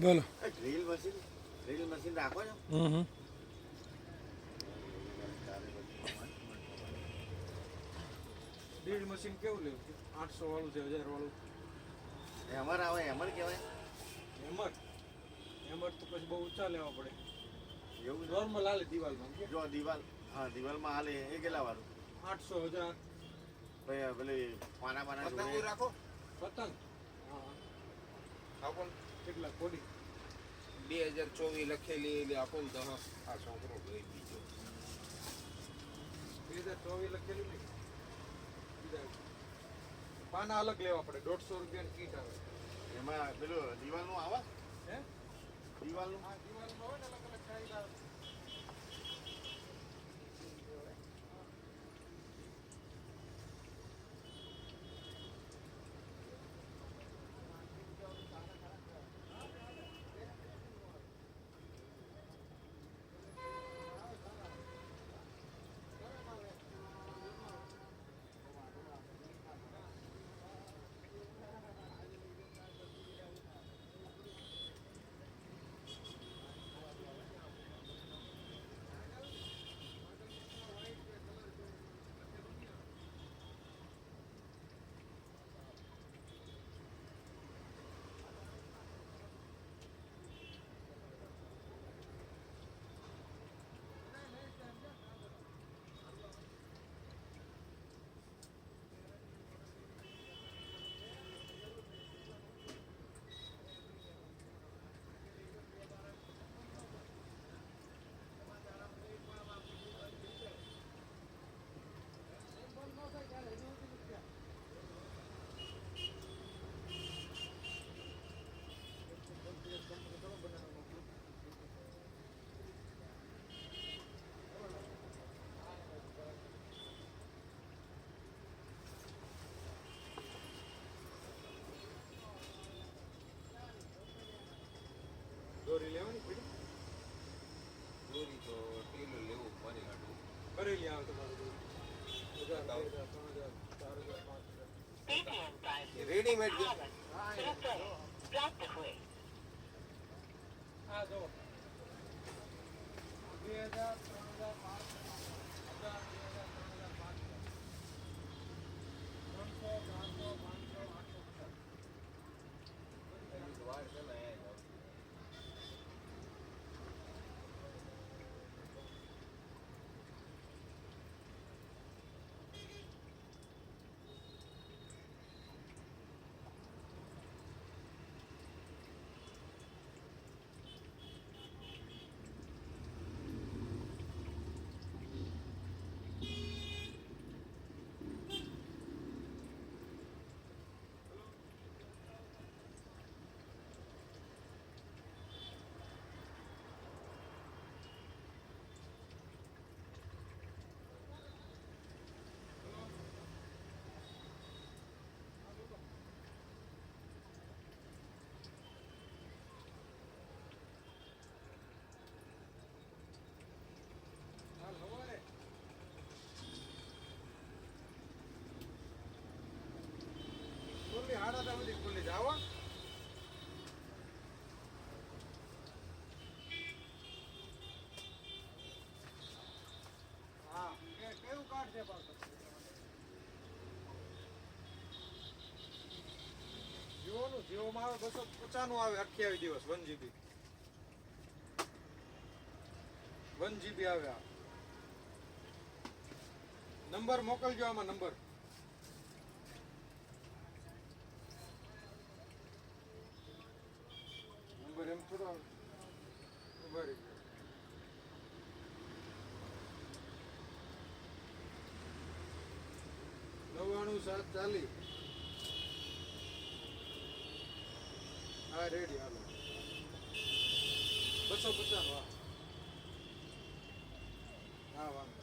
બોલો. Drill machine રાખો છો? ડ્રીલ મશીન કેવું લેવું છે? 800 વાળું છે, 1000 વાળું? હેમર આવે, હેમર કહેવાય. હેમર તો પછી બહુ ઊંચા લેવા પડે. એવું નોર્મલ હાલે દિવાલમાં. જો દિવાલ, હા દિવાલમાં હાલે એ કેટલા વાળું? 800, 1000. ભાઈ પેલી પાના પાના પતંગ રાખો. પતંગ આપો ને. કેટલા કોડી? 2024 લખેલી એટલે આપો ને. તો આ છોકરો ગઈ બીજો 2024 લખેલું નહીં. પાના અલગ લેવા પડે. 150 રૂપિયાની કીટ આવે. એમાં પેલું દિવાલનું આવે? હે? દિવાલનું? હા, દિવાલમાં હોય ને અલગ અલગ સાઈઝ આવે. દોરી લેવાની પડી? દોરી તો ટેલર લેવું મારી હાટું. કરેલી આવે તમારે દોરી. 1000, 2000, 3000, 4000, 5000. રેડીમેડ છે. હા જો 2000, 3000, 5000, 3000, 5000, 300, 400, 500, 800, 50. વાર છે ને એ હાલ હવારે ખુલ્લી 8:30 સુધી ખુલ્લી જાવ. હા કેવું કાર્ડ છે પાછું? જીઓનું. જીઓમાં આવે 250 નું આવે 28 દિવસ 1 GB. 1 GB આવે. આ નંબર મોકલજો આમાં નંબર. નંબર એમ થોડો આવે. ઉભા રહી ગયો. 99 740. હા રેડી હાલો. 250 હા. હા વાંધો.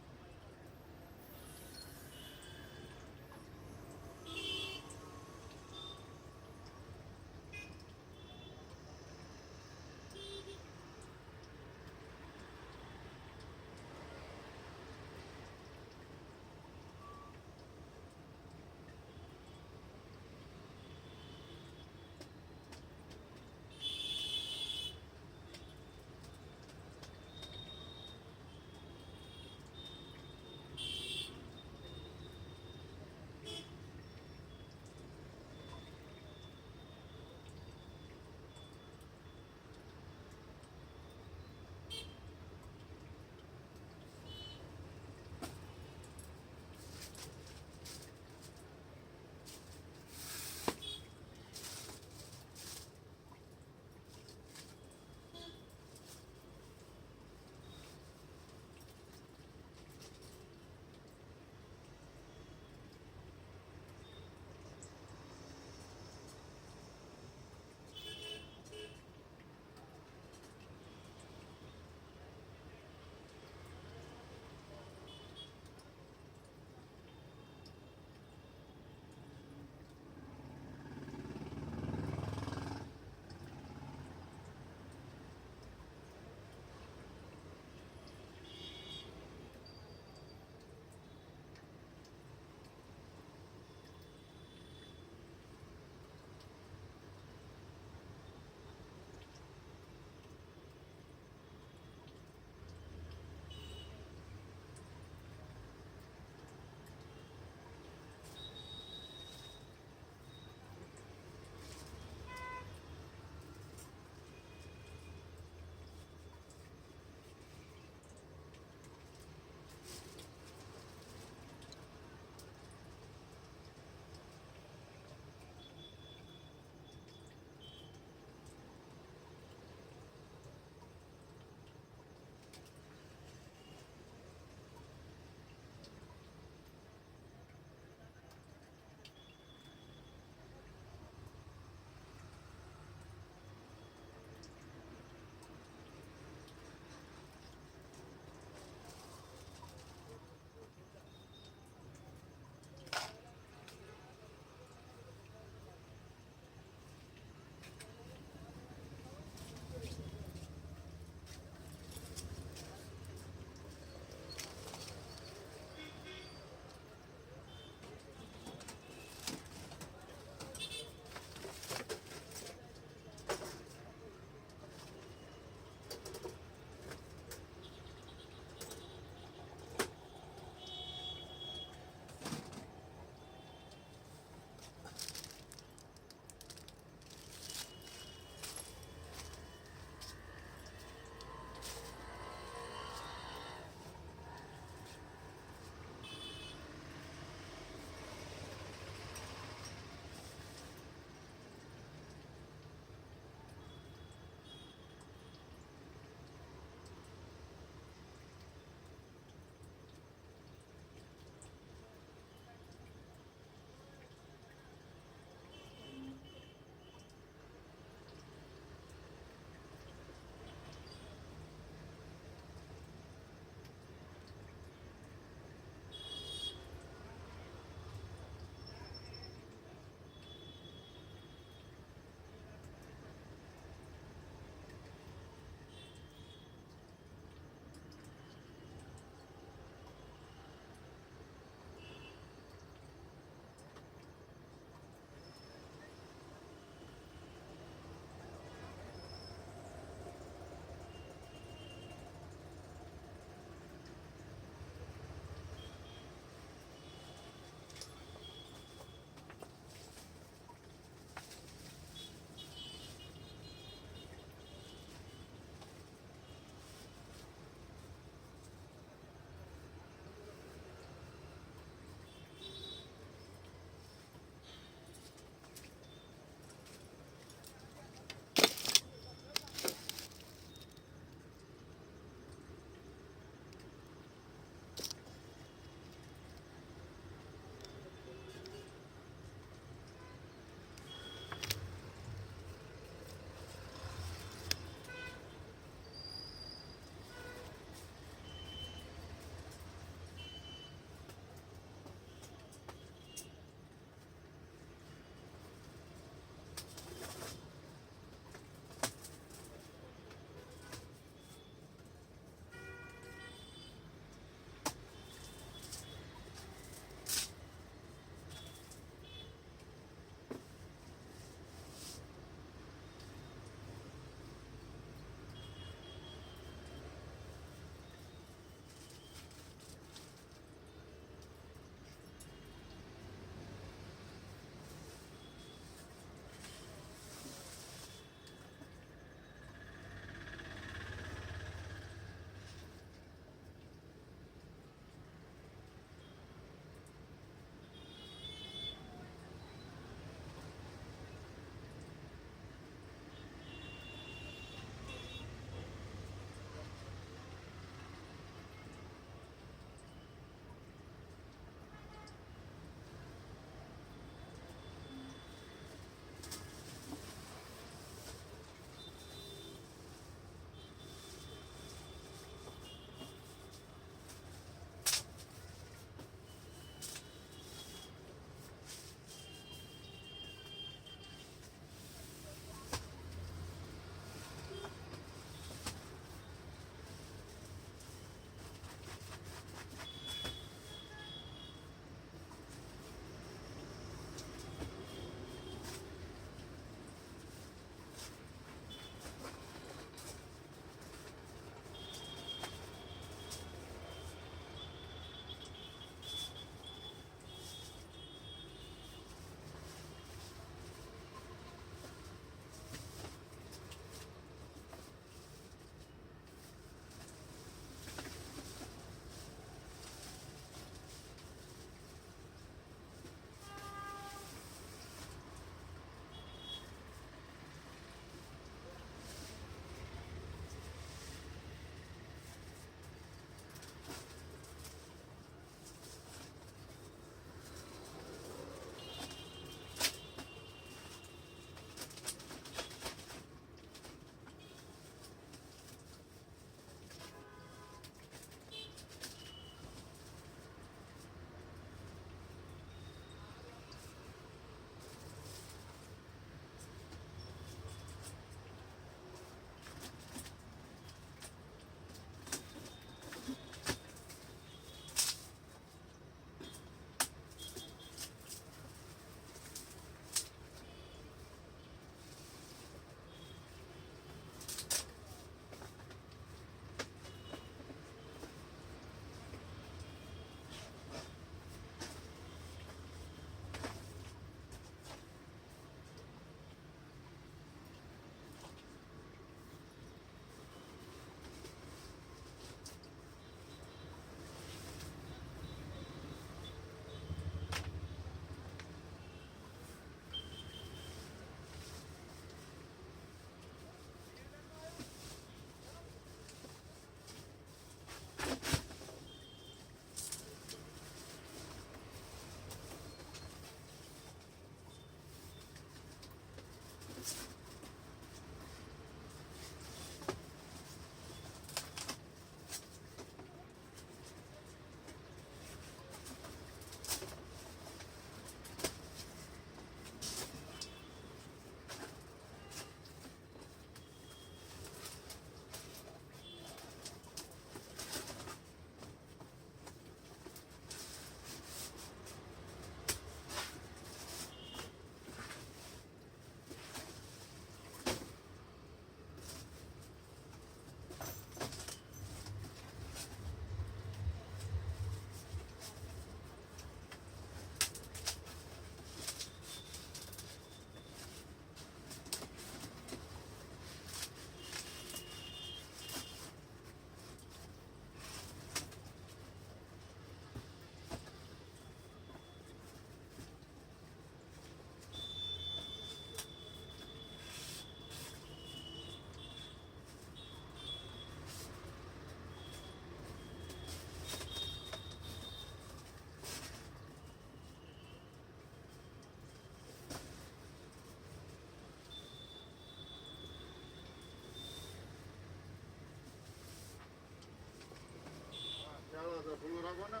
તો ફૂલું રાખો ને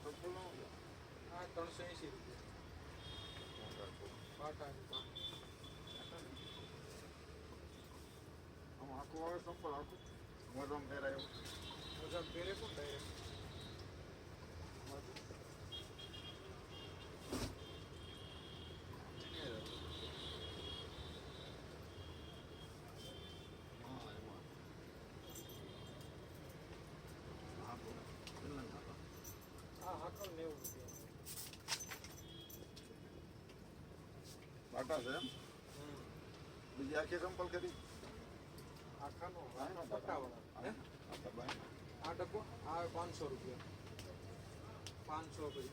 તો ફૂલું આ 380 રૂપિયા પાટાની પાન આમ આખું આવે સંપલ આખું મોઢમ પહેરાયું મજા પહેરે કોણ ડાયરેક્ટ આ હાકલ 90 રૂપિયા બાટા છે એમ હમ બીજી આખી સંપલ કરી આખાનો પટ્ટાવાળા હે આ ડબ્બો આ 500 રૂપિયા 500 પછી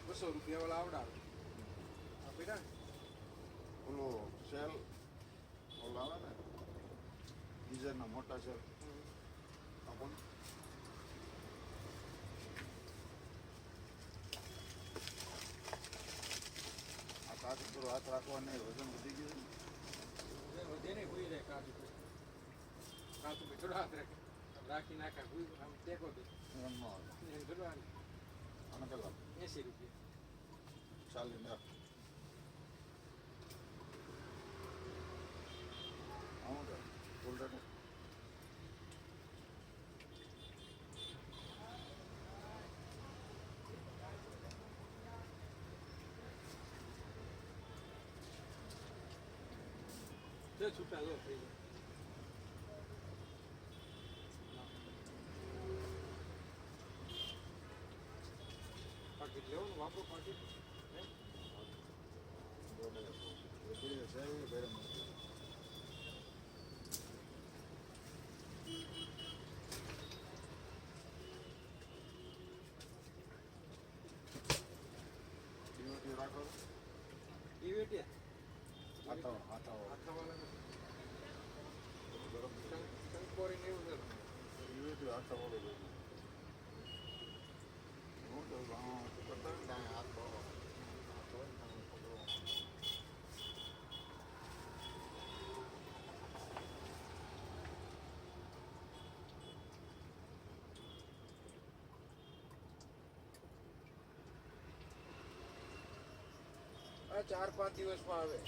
200 રૂપિયા વાળા આવડાવે આ બેટા ઓલો સેલ ઓલા આવે ને ડીઝલના મોટા સેલ આપણ આ કાચ ઉપર હાથ રાખવા નહીં વજન વધી ગયું વધે નહીં ભૂઈ રહે કાચું કાચું થોડો હાથ રાખે રાખી નાખા ભૂઈ આમ ટેકો દે એમ ન આવે એમ કરવાનું આને કલાક 80 રૂપિયા ચાલી નાખ આવું છે ફૂલ જો છૂટા જો થઈ જાય પાકીટ લેવાનું વાપરો પાકીટ રાખો ઈ વેટ્યા હાથાવાળા હાથાવાળા ગરમ કંકોરી ને એવું છે હાથાવાળો હું તો કરતા ને ત્યાં હાથ હોય ને પકડો આ 4-5 દિવસમાં આવે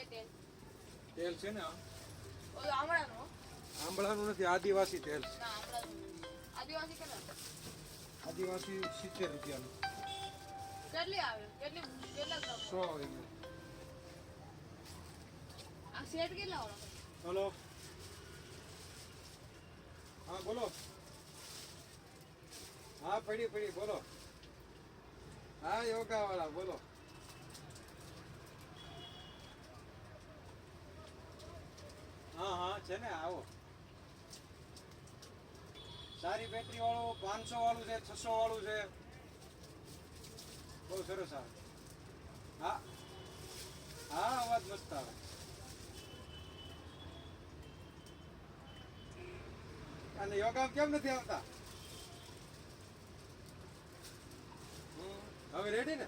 તેલ તેલ છે ને આ. ઓલું આમળાનું હો. આંબળાનું નથી, આદિવાસી તેલ છે. ના આમળાનું નથી. આદિવાસી કેટલા આદિવાસી 70 રૂપિયાનું. કેટલી આવે કેટલા ગ્રામ 100 ml. આ સેટ કેટલા વાળો હલો. હા બોલો. હા પડી બોલો. હા યોગા વાળા બોલો. હા છે ને, આવો. સારી બેટરી વાળું 500 વાળું છે, 600 વાળું છે. બહુ સરસ આવે. હા હા અવાજ મસ્ત આવે. અને યોગા કેમ નથી આવતા? હવે રેડી ને?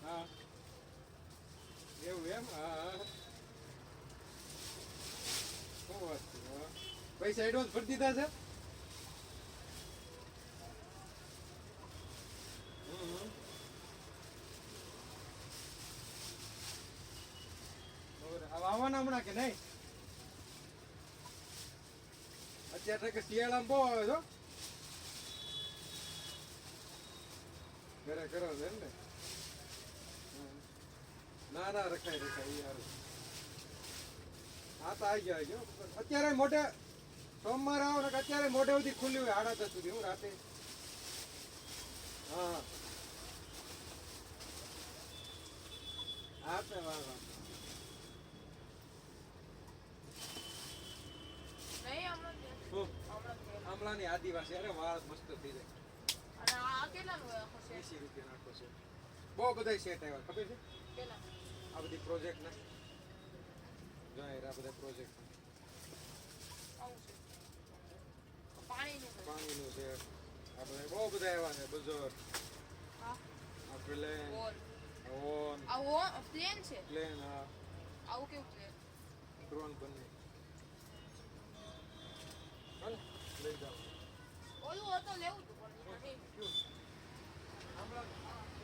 હા એવું એમ. હા શું વાત છે? હા. પૈસા એડવાન્સ ભરી દીધા છે? આવવાના હમણાં કે નહીં? અત્યારે કે શિયાળામાં બહુ આવે છો. ઘરે કરો છો એમ ને? ના રખાય યાર. હા તો આવી ગયો. અત્યારે મોઢે સોમવારે આવો ને અત્યારે મોઢે સુધી ખુલ્લી હોય 10:30 સુધી. હું રાતે હા હા વાહ નહીં આમળા તેલ આમલાની આદિવાસી. અરે વાળ મસ્ત થઈ જાય. અને આ કેટલાનું હોય આખો સેટ 80 રૂપિયા નાખો છે. બહુ બધા સેટ આવ્યા ખબર છે? કેટલા આ બધી પ્રોજેક્ટ ના જાહેર આ બધા પ્રોજેક્ટ આવું છે પાણીનું છે. પાણીનું છે. આ બધા બહુ બધા આવ્યા છે. બજર હા આ પ્લેન બોલ ઓન આ પ્લેન છે પ્લેન આ આવું કેવું છે ડ્રોન બંને હાલ લઈ જાઓ. ઓલું હોતો લેવું તું પણ નહીં. હમણાં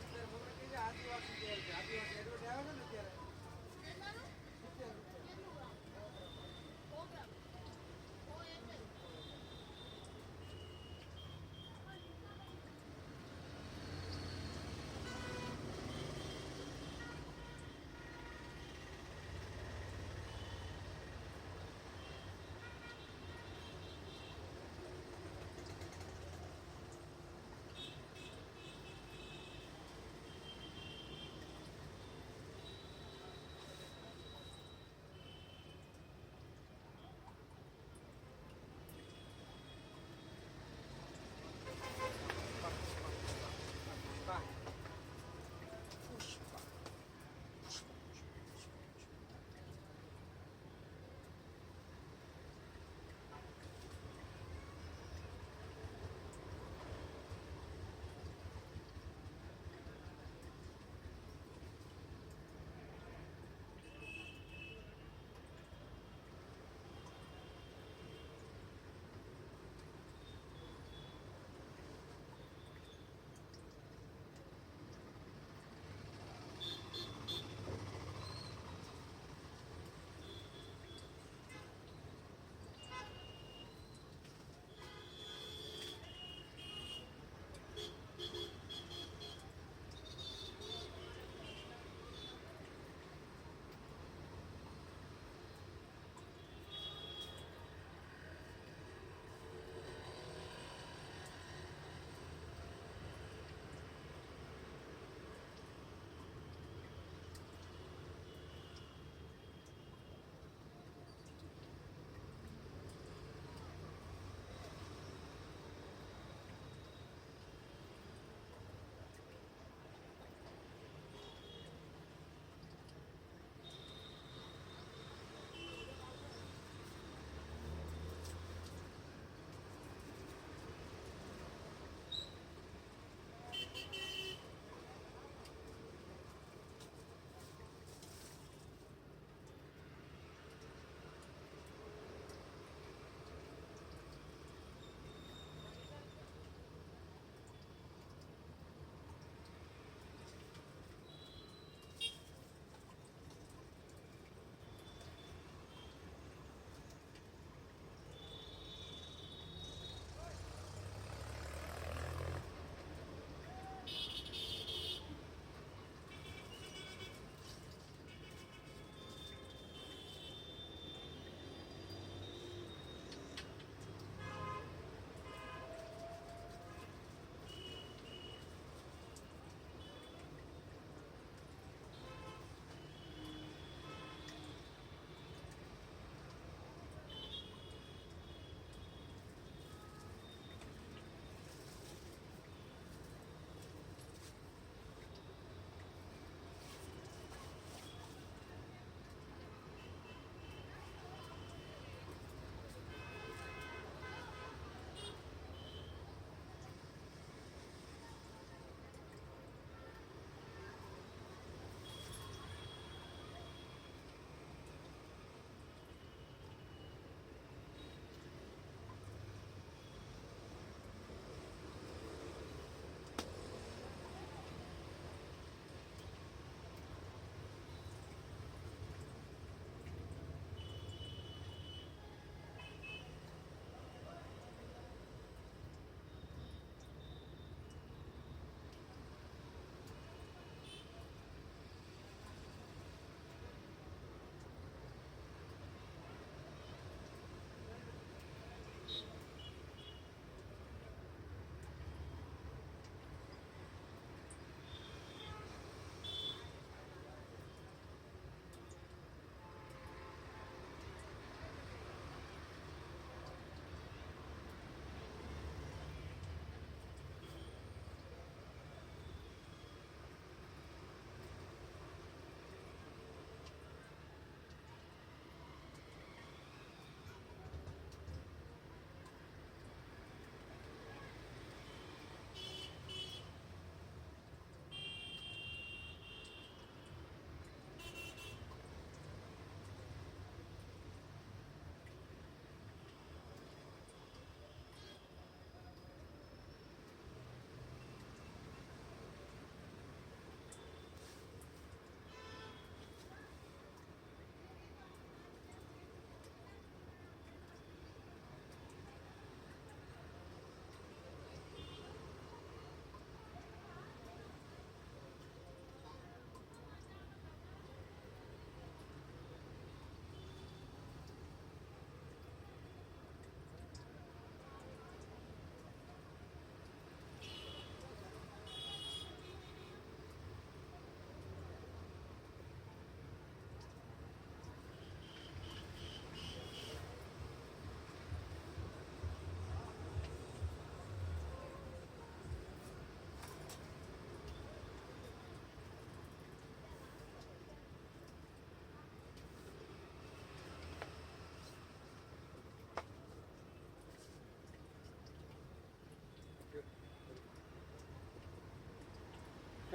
અત્યારે ખબર કઈ છે? આદિવાસી તેલ છે. આદિવાસી એડવર્ટ આવે છે ને અત્યારે.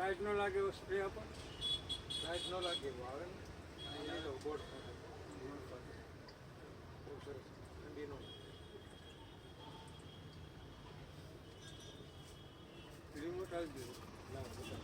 ટાઈટ ન લાગે એવો સ્પ્રે આપો. ટાઈટ ન લાગે એવો આવે ને અને એ તો ગોળ સાથે. બહુ સરસ ઠંડીનો રિમોટ આવી ગયું. લાવો બધા.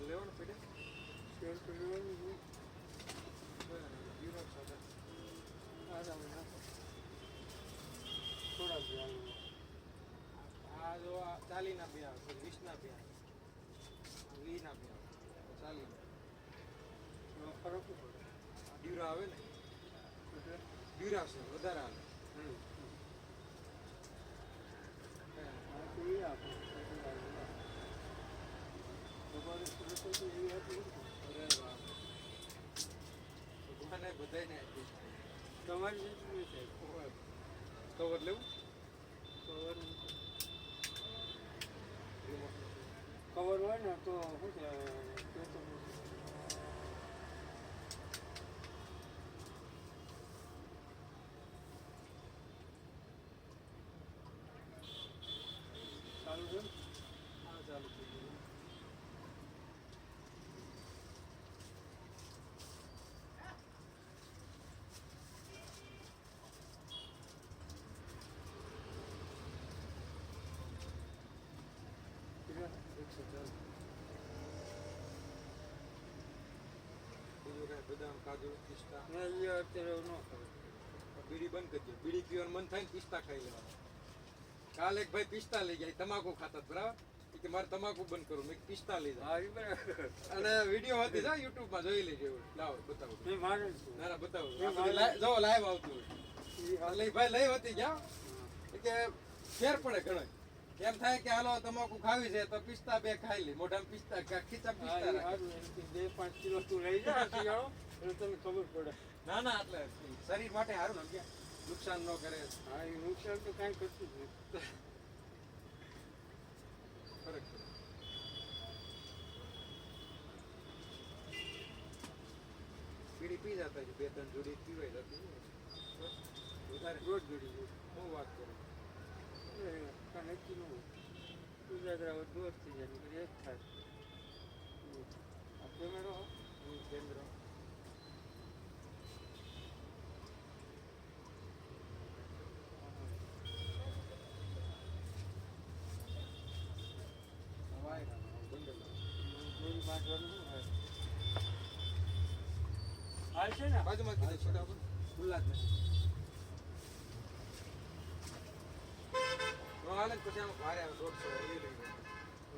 લેવાનું પડે શેર તો લેવાનું હોય. જીરો સાથે આરામ નાખો થોડા જ આલુ. આ જો આ 40 ના બે આવે, 20 ના બે આવે, 20 ના બે આવે, 40 ના ફરક પડે. આ ડ્યુરા આવે ને એટલે ડ્યુરા છે વધારે આવે. આ તો એ આપો તમારે સુરત તો એવી હતી. અરે વાહ ભગવાને બધાને આપી. તમારી જેટલું છે કવર લેવું. કવર હોય ને તો શું છે ચાલુ છે. હા ચાલુ થઈ ગયું. બદામ કાજુ પિસ્તા અત્યારે ન ખાવ. બીડી બંધ કરી દો. બીડી પીવાનું મન થાય ને પિસ્તા ખાઈ લેવાના. કાલે એક ભાઈ પિસ્તા લઈ ગયા, તમાકુ ખાતા બરાબર. કે મારે તમાકુ બંધ કરું, મેં પિસ્તા લઈ જાય અને વિડીયો હતી જા યુટ્યુબમાં જોઈ લેજો. લાવો બતાવો. ના ના બતાવો. જો લાઈવ આવતું હોય લઈ ભાઈ લઈ હતી ગયા કે ફેર પડે ઘણો. એમ થાય કે હાલો તમાકુ ખાવી છે તો પિસ્તા બે ખાઈ લે. મોઢામાં પિસ્તા ખીચા પિસ્તા 2-5 કિલો તું લઈ જા એટલે તમને ખબર પડે. ના ના એટલે શરીર માટે સારું ને નુકસાન ન કરે. હા એ નુકસાન તો કાંઈ કરતું જ નહીં. ફરક પડે. બીડી પી જતા 2-3 જોડી પીવાય જતી વધારે રોજ જોડી હું વાત કરું. નક્કી ન હોય. ઉજાગરા દોર થઈ જાય એક થાય. આ કેમેરો કેન્દ્ર છે ને બાજુમાં ખુલ્લા જ નથી. હાલે પછી આમ ભારે આવે 150 એ લઈ જાવ.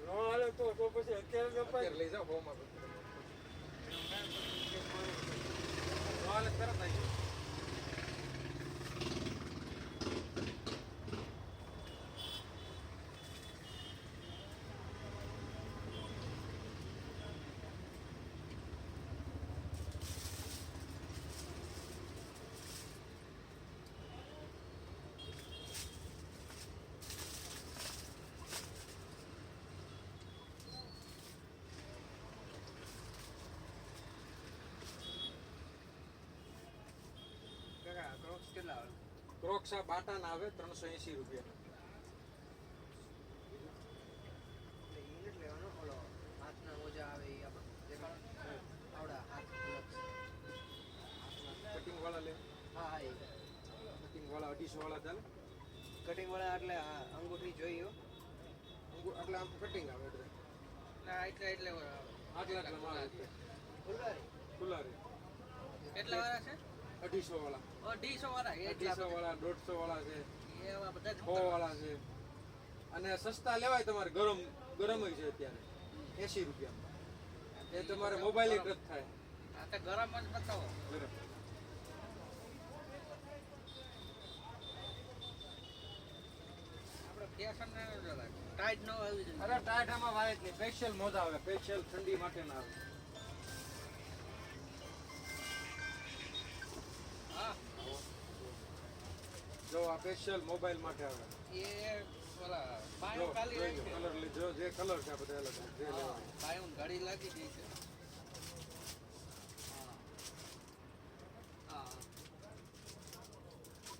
હાલે તો પછી અત્યારે લઈ જાઓ હોમાં હાલે તરત આવી જાય. કેટલા આવે ક્રોક્સા બાટાના આવે 380 રૂપિયા. એટલે ઈ નથી લેવાનો ઓલો હાથના મોજા આવે એ આપણે દેખાડો આવડા હાથ ગ્લવ્સ કટિંગ વાળા લે, હા હા એ કટિંગ વાળા 250 વાળા ચાલે. કટિંગ વાળા એટલે આ અંગૂઠી જોઈએ હો. એટલે આમ કટિંગ આવે એટલે ના એટલે આટલા માલ એટલે ખુલ્લા રે ખુલ્લા રે. કેટલા વાળા છે 250 વાળા, 150 વાળા 250 વાળા, 150 વાળા છે, એવા બધા 100 વાળા છે. અને સસ્તા લેવાય તમારે ગરમ ગરમ છે અત્યારે 80 રૂપિયા. એ તમારે મોબાઈલ એક જ થાય. આ તો ગરમ જ બતાવો ગરમ. આપણે ફેશન ને ટાઈટ ન આવી જોઈએ. અરે ટાઈટ આમાં વાય જ નહીં. સ્પેશિયલ મોજા આવે, સ્પેશિયલ ઠંડી માટેના આવે. હા જો આ સ્પેશિયલ મોબાઈલ માટે આવે. એ ઓલા જો બાયો ખાલી જોઈ લો, રાખી કલર લીધો, જે કલર છે આ બધા અલગ અલગ, જે લેવાય. બાયો ગાડી લાગી ગઈ છે હા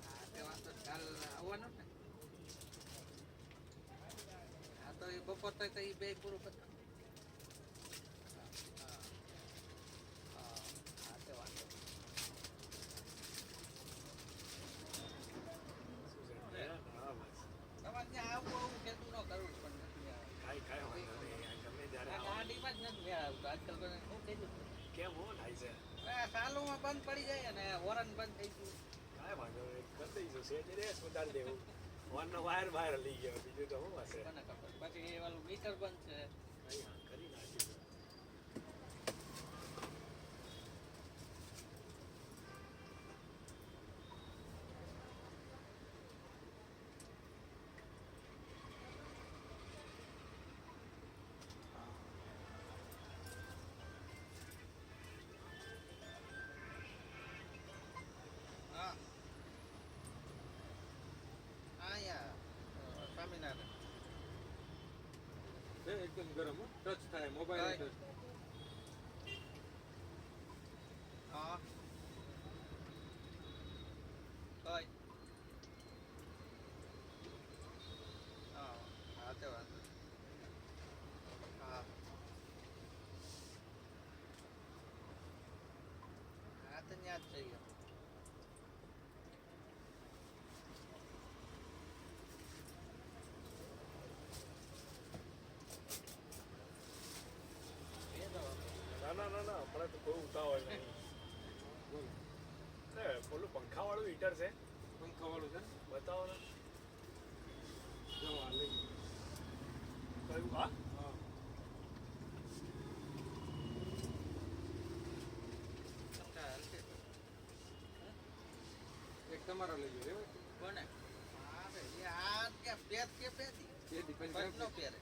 હા તે વાંધો નહીં. કાલ આવવાનું ને હા તો એ બપોર તક તો એ બે પૂરું કરતા હા તે વાંધો નહીં. તમારે ત્યાં આવું આવું કેટલું ન કરવું પણ નથી આવતું. આ ગાડીમાં જ નથી મેળ આવતો. આજકાલ કોઈને શું કીધું કેમ હો થાય છે આ સાલુમાં બંધ પડી જાય ને હોરન બંધ થઈ ગયું કાંઈ વાંધો નહીં કરી દઈશું સેજ રેસ ઉતારી દેવું ફોનનો વાયર બહાર લઈ ગયો બીજું તો શું હશે કોને ખબર. પછી એ વાળું મીટર બંધ છે કઈ હા કરી નાખ્યું હા અહીંયા સ્વામિનારાયણ છે એકદમ ગરમ હો. ટચ થાય મોબાઈલ કઈ? ટચ. હા કઈ હા હા તે વાંધો નહીં. હા હા તો ત્યાં જ થઈ ગયો ના હમણાં તો કોઈ ઉતાવળ નહીં બોલો. પેલું પંખા વાળું હીટર છે પંખા વાળું છે ને? બતાવો ને જો આ લઈ લો. કયું હા હા. એક તમારો લઈ લો રેવાય? કોને અરે એ આ કે પેટ કે પેતી એ ડિપેન્ડ પગ નો કરે. પહેરે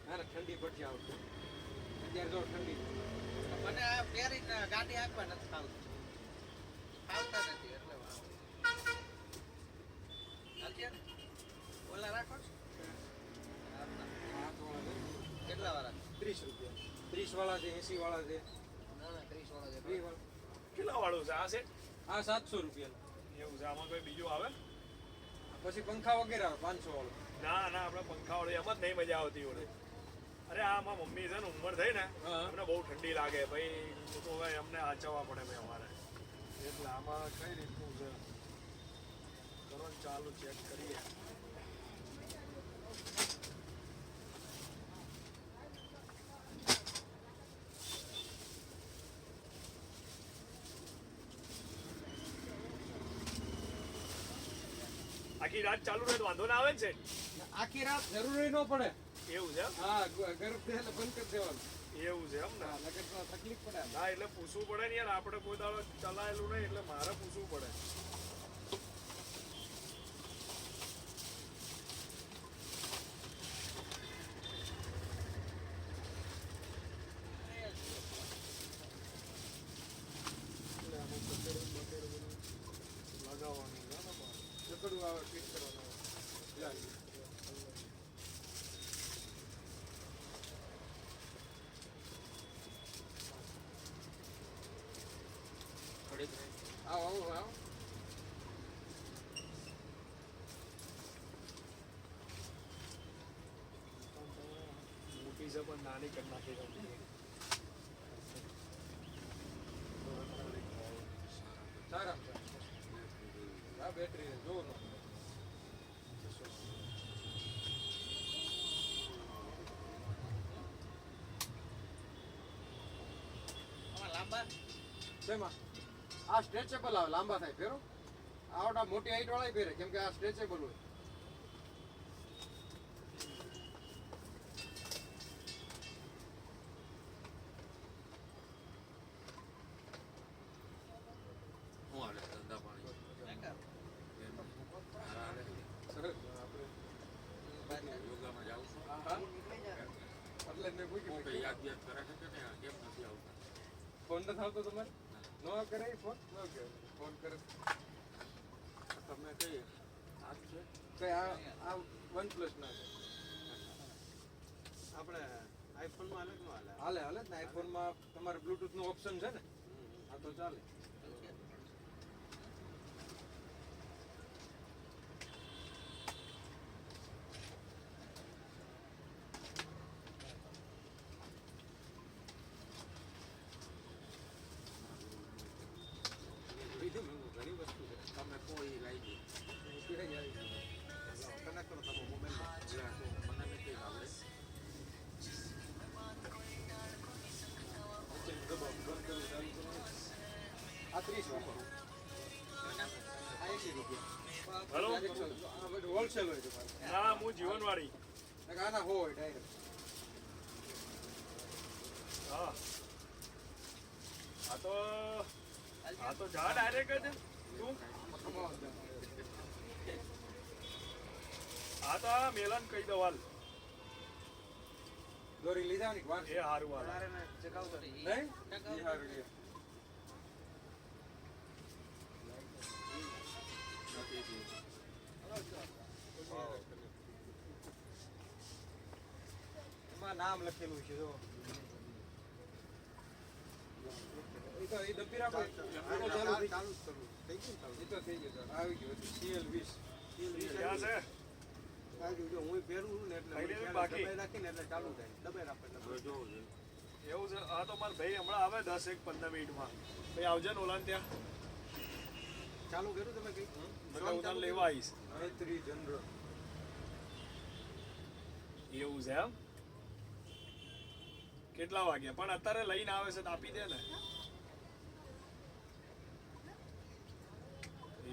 ના ના ઠંડી પડશે આવશે. અત્યારે જો ઠંડી છે. મને આ પહેરીને ગાડી હાંકવા નથી ફાવતું ફાવતા નથી એટલે વાંધો. હાલતી ને ઓલા રાખો છો હાથના. હાથવાળા છે. કેટલા વાળા 30 રૂપિયા. 30 વાળા છે, 80 વાળા છે, ના ના 30 વાળા 30 છે વાળા. કેટલા વાળું છે આ છે આ 700 રૂપિયા. એવું છે આમાં કોઈ બીજું આવે પછી પંખા વગેરે આવે 500 વાળું. ના આપણે પંખા વાળું એમાં જ નહીં મજા આવતી ઓલે અરે આ મારા મમ્મી છે ને ઉંમર થઈ ને હા. અમને બહુ ઠંડી લાગે ભાઈ તો હવે અમને આચવવા પડે ભાઈ અમારે એટલે આમાં કઈ રીતનું છે કરવાનું ચાલુ ચેક કરીએ આખી રાત ચાલુ રહે તો વાંધો ના આવે ને છે આખી રાત જરૂરી ન પડે. એવું છે એમ? હા ગરમ થયા એટલે બંધ કરી દેવાનું. એવું છે એમ ને હા નકર તો તકલીફ પડે. ના એટલે પૂછવું પડે ને યાર આપણે કોઈ દાડો ચલાયેલું નહીં એટલે મારે પૂછવું પડે એટલે આમાં પટેડું બધું લગાવવાનું છે ને બહાર. જકડું આવે ફિટ કરવાનું આવે. જા. આવો આવો આવો. છે પણ નાની કરી નાખી કંપની. સારામાં સારું. આ બેટરી જોવો ને. આમાં લાંબા શેમાં? આ સ્ટ્રેચેબલ આવે, લાંબા થાય ફેરો. આવડા મોટી હાઈટ વાળા ફેરે કેમ કે આ સ્ટ્રેચેબલ હોય. શું હાલે ધંધા પાણી? નકર. સરસ. યોગામાં જાઉં છું. હા હા. એટલે જ મેં પૂછ્યું શું કઈ યાદ યાદ કરે છે કે નહીં? કેમ નથી આવતા? ફોન નથી આવતો તમારે? ન કરે ફોન? ન કરે. ફોન કરે. તમે કઈ આજ છે? કઈ આ OnePlus ના છે. આપણે આઈફોનમાં હાલે કે ન હાલે? હાલે હાલે જ ને. આઈફોનમાં તમારે બ્લૂટૂથ નું ઓપ્શન છે ને? હા તો ચાલે. બીજું ઘણી વસ્તુ છે. તમે કોઈ લાવી કનેક્ટ કરો તમે મોબાઈલમાં. મને નથી આવડે. આ 30 વાપરો. આ 80 રૂપિયા. હલો? આ બધું હોલસેલ હોય તમારે. ના હું જીવનવાળી. આના હોય ડાયરેક્ટ. હા આ તો જા ડાયરેક્ટ જ તું. આ તો આ મેલન કહી દો હાલ. દોરી લીધા ની વાર એ હારું હાલ. તમારે ને ચગાવતો નહીં? ઈ હારું લ્યો. એમાં નામ લખેલું છે જો. ઈ દબ્બી રાખો. ચાલુ ચાલુ થઈ ચાલુ જ કરવું. થઈ ગયું ને ચાલુ? ઈ તો થઈ ગયું. આવી ગયું CL20. ક્યાં છે? બાજુ જો હું પહેરું છું ને એટલે થઈ ગયું હું બાકી? દબાઈ રાખીને એટલે ચાલુ થાય. દબાઈ રાખો એટલે હવે જોવું જોઈએ. એવું છે. આ તો મારા ભાઈ હમણાં આવે 10-15 મિનિટમાં. ભાઈ આવજે ને ઓલાને ત્યાં. ચાલુ કર્યું તમે કઈ? એટલે હું તને લેવા આવીશ. મૈત્રી જનરલ. એવું છે એમ? કેટલા વાગ્યા? પણ અત્યારે લઈને આવે છે તો આપી દે ને.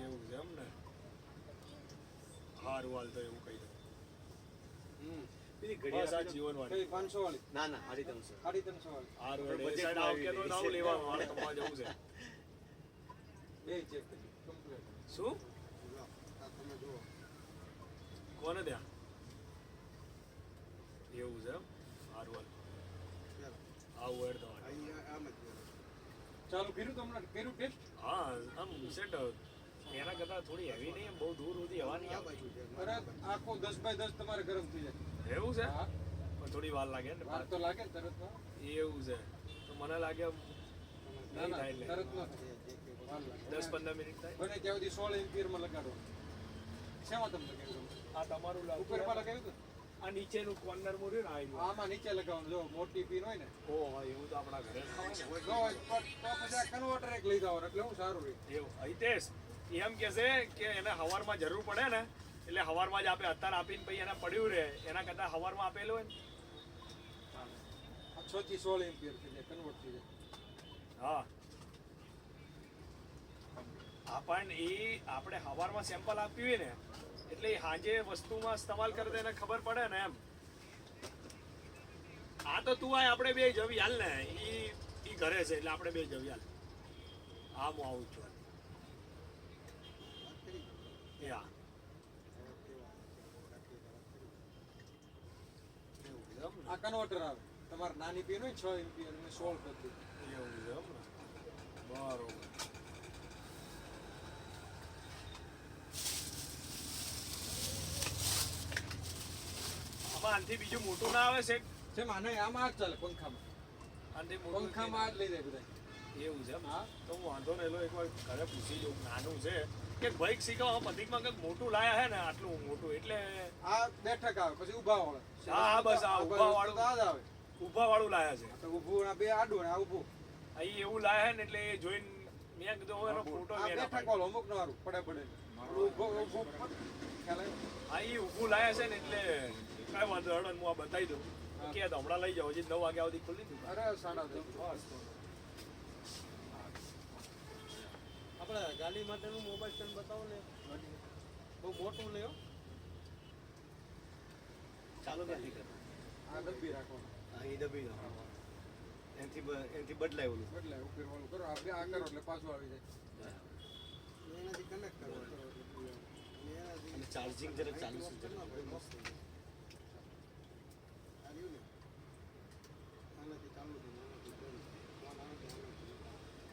એવું છે એમ ને? હારું હાલ તો એવું કહી દઉં. બસ આ જીવનવાળી. કઈ 500 વાળી? ના ના 350. 350 વાળી. હારું હેડ. એ સાઈડ આવ કે તો આવું લેવાનું. મારે કમાવા જવું છે. બે ચેક કરી. કમ્પ્લીટ. શું? આ તમે જુઓ. કોને ત્યાં? એવું છે એમ? હારું હાલ. આવું હેડ તમારે. અહીંયા આમ જ જુઓ. ચાલુ કર્યું તમને? કર્યું ટેસ્ટ? હા આમ સેટ એના કરતાં થોડી હેવી નહીં, બહુ દૂર સુધી હવા નહીં આ આવતી. બાજુ છે. અરે આખો 10x10 તમારે ગરમ થઈ જાય. એવું છે? હા. પણ થોડી વાર લાગે ને. વાર તો લાગે ને તરત માં. એવું છે તો મને લાગે ના નહીં ના થાય એટલે તરત ન થાય. વાર લાગે. 10-15 મિનિટ થાય. બને ત્યાં સુધી 16 એમ્પિયરમાં લગાડો. શેમાં તમને લગાવ્યું? આ તમારું ઉપર પર લગાવ્યું હતું? આ નીચેનું કોર્નર માં રહ્યું ને આ રહ્યું. આમાં નીચે લગાવવાનું. જો મોટી પિન હોય ને. ઓહો એવું તો આપણા ઘરે ના હોય ને. જો હોય તો પછી આ કન્વર્ટર એક લઈ જવાનું એટલે હું સારું રહે. એવું હિતેશ એમ કે છે કે એને હવારમાં જરૂર પડે ને એટલે હવારમાં જ આપે. અત્યારે આપીને પછી એને પડ્યું રહે એના કરતાં હવારમાં આપેલું હોય ને. આ 6 થી 16 એમ્પિયર થઈ જાય કન્વર્ટ થઈ જાય. હા આપણને એ આપણે હવારમાં સેમ્પલ આપ્યું હોય ને એટલે એ સાંજે વસ્તુમાં ઇસ્તેમાલ કરે તો એને ખબર પડે ને એમ. આ તો તું આય આપણે બે જવી હાલ ને. ઈ ઘરે છે એટલે આપણે બે જવી હાલ. હા હું આવું છું. યા આ કન્વર્ટર આવે. તમારે નાની પિન હોય 6 એમ્પિયર અને 16 કરી દીધું. એવું છે એમ ને? બરોબર. આમાં આનાથી બીજું મોટું ના આવે છે? શેમાં? નહીં આમાં જ ચાલે પંખામાં. આનાથી મોટું પંખામાં જ લઈ જાય બધા. એવું છે એમ? હા. તો હું વાંધો નહીં લો એકવાર ઘરે પૂછી જોઉં નાનું છે કે બાઇક શીખવા પ્રતિકમાં કંઈક મોટું લાયા હે ને આટલું મોટું એટલે આ બેઠક આવે પછી ઊભા વાળા. હા, બસ આ ઊભા વાળું. તો આ જ આવે. ઊભા વાળું લાયા છે તો ઊભું ને આ બે આડું ને આ ઊભું. અહીં એવું લાયા હે ને એટલે એ જોઈને મેં કીધું હવે એનો ફોટો આ મેં ના બેઠક પાડ્યો. વાળો અમુક નો હારું પડે પડે. ઊભું ઊભું ખ્યાલ આવ્યો? હા એ ઊભું લાયા છે ને એટલે કાંઈ વાંધો હેડો ને હું આ બતાવી દઉં હા. કે હમણાં લઈ જાઓ હજી 9 વાગ્યા સુધી ખુલ્લી હતી અરે સાડા દસ. બસ તો. આપણે ગાડી માટેનું મોબાઈલ સ્ટેન્ડ બતાવો ને બહુ મોટું લ્યો ચાલો નથી કરવું આ ડબ્બી રાખવાનું. હા એ દબી દો એનાથી બદલાય ઓલું બદલાય ઉપર વાળું કરો આ બે આ કરો એટલે પાછું આવી જાય. એનાથી કનેક્ટ કરવાનું અને ચાર્જિંગ જરાક ચાલુ છે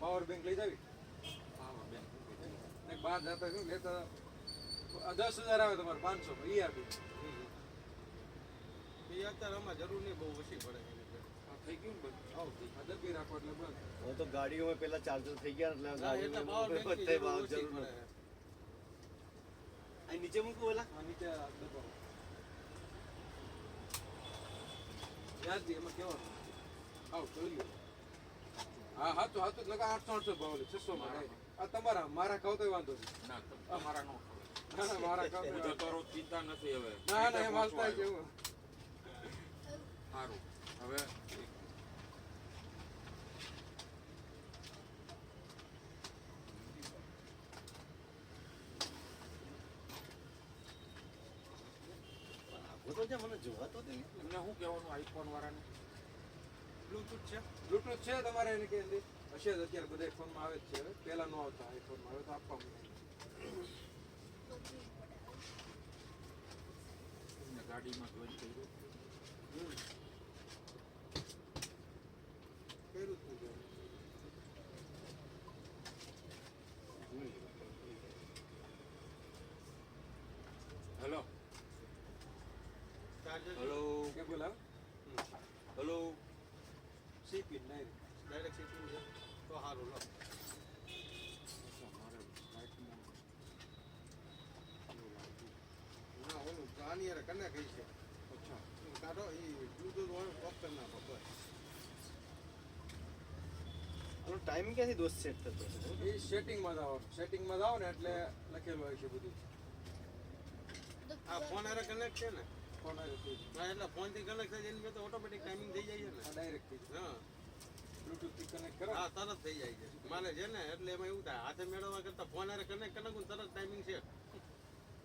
પાવર બેંક લઈ જાવી ને બહાર જતા શું લેતા 10,000 આવે તમારે 500 ઈ આપી. એ અત્યારે આમાં જરૂર નહીં બહુ ઓછી પડે આ થઈ ગયું ને બધું. આ ડબ્બી રાખો એટલે બસ. હવે તો ગાડીઓમાં પેલા ચાર્જર થઈ ગયા એટલે ગાડીઓમાં જરૂર નથી આ નીચે મૂકવું ઓલા આ નીચે આ દબાવો. યાદથી એમાં કેવાનું આવ જોઈ લો. હા હાચું હાચું જ લગા 800 ભાવ લે 600 માં થાય. આ તમારા મારા ખાવ તોય વાંધો નહીં. ના તમારા નો ના ના મારા ખાવ હું તોય જતો રહું ચિંતા નથી હવે ના ના એમ હાલતા જ એવું. સારું હવે હું તો જે મને જોવા તો દે એમને શું કહેવાનું આઈફોન વાળાને બ્લૂટૂથ છે બ્લૂટૂથ છે તમારે એને કે અંદર હશે જ અત્યારે બધા ફોનમાં આવે જ છે હવે. પહેલા નો આવતા આઈફોનમાં હવે તો આપવા મળે. એમને ગાડીમાં જોઈન કર્યું કર્યું તું હેલો ચાર્જર હેલો કે બોલા હેલો સીપી નહીં ડાયરેક્ટ સીટિંગ છે તો સારું લો ના ઓલું આની યાર કને કઈ છે અચ્છા કાઢો એ બ્લૂટૂથ ઓફ કરી નાખો બસ આનો ટાઈમ ક્યાંથી દોસ્ત સેટ થતો એ સેટિંગમાં જાઓ સેટિંગમાં જાઓ ને એટલે લખેલું હોય છે બધું. આ ફોન હારે કનેક્ટ છે ને ફોન આવે થઈ જાય. હા એટલે ફોનથી કનેક્ટ થાય એની તો ઓટોમેટિક ટાઈમિંગ થઈ જાય છે આ ને ડાયરેક્ટ થઈ જાય. હા બ્લૂટૂથથી કનેક્ટ કરો હા તરત થઈ જાય છે મારે છે ને એટલે એમાં એવું થાય હાથે મેળવવા કરતા ફોન હારે કનેક્ટ કરી નાખું તરત ટાઈમિંગ છે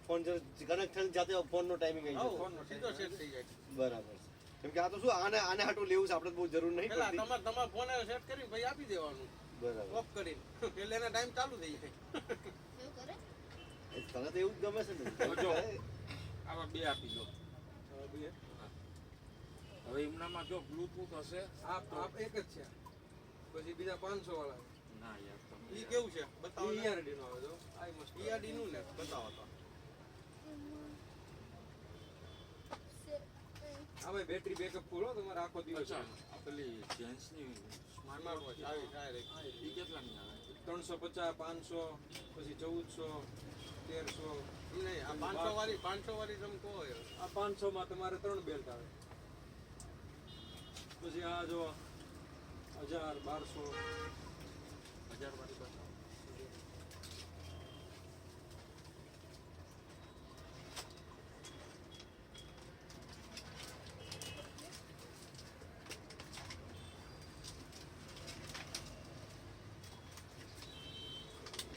ફોન કનેક્ટ થઈને જાતે ફોનનો ટાઈમિંગ આવી જાય ફોનનો સીધો સેટ થઈ જાય બરાબર છે કેમ કે આ તો શું આને હાટું લેવું છે આપણે બહુ જરૂર નહીં પેલા પડતી તમારે ફોન સેટ કરીને ભાઈ આપી દેવાનું બરાબર ઓફ કરીને એટલે એના ટાઈમ ચાલુ થઈ જાય એવું કરે તને તો એવું જ ગમે છે ને જો. આવા બે આપી દો હવે બે. હવે એમનામાં જો બ્લૂટૂથ હશે આપ એક જ છે પછી બીજા 500 વાળા ના યાર તમે ઈ કેવું છે બતાવો ને. ERD નો આવે જો આઈ મસ્ત ERD નું ને બતાવો તો આમાં બેટરી બેકઅપ ફૂલ હો તમારે આખો દિવસ અચ્છા આ પેલી જેન્ટ્સની સ્માર્ટ સ્માર્ટ વોચ વોચ આવી ડાયરેક્ટ એ કેટલાની આવે 350 500 પછી 1400 1300 નહીં આ 500 વાળી તમે કહો યાર. આ 500 માં તમારે 3 બેલ્ટ આવે પછી આ જો 1000 1200 1000 વાળી બતાવો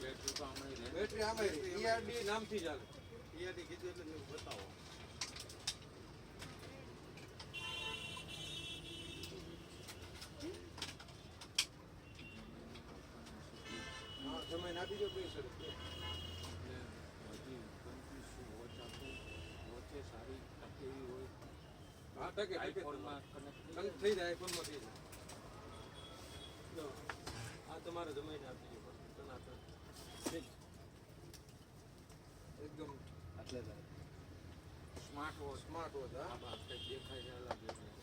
બેટરી તો આમાં રહે બેટરી આમાં ERD નામથી ચાલે ERD કીધું એટલે મેં બતાવો હા જમાઈને આપી દો પૈસા એટલે હજી કન્ફ્યુઝ છું વોચ આપું વોચે સારી ટકે એવી હોય હા ટકે આઈફોનમાં કનેક્ટ કનેક્ટ થઈ જાય આઈફોનમાં થઈ જાય જો આ તમારે જમાઈને આપી દો ટનાટન એકદમ એટલે સ્માર્ટ વોચ સ્માર્ટ વોચ હા આ બાપ કંઈક દેખાય છે અલગ દેખાય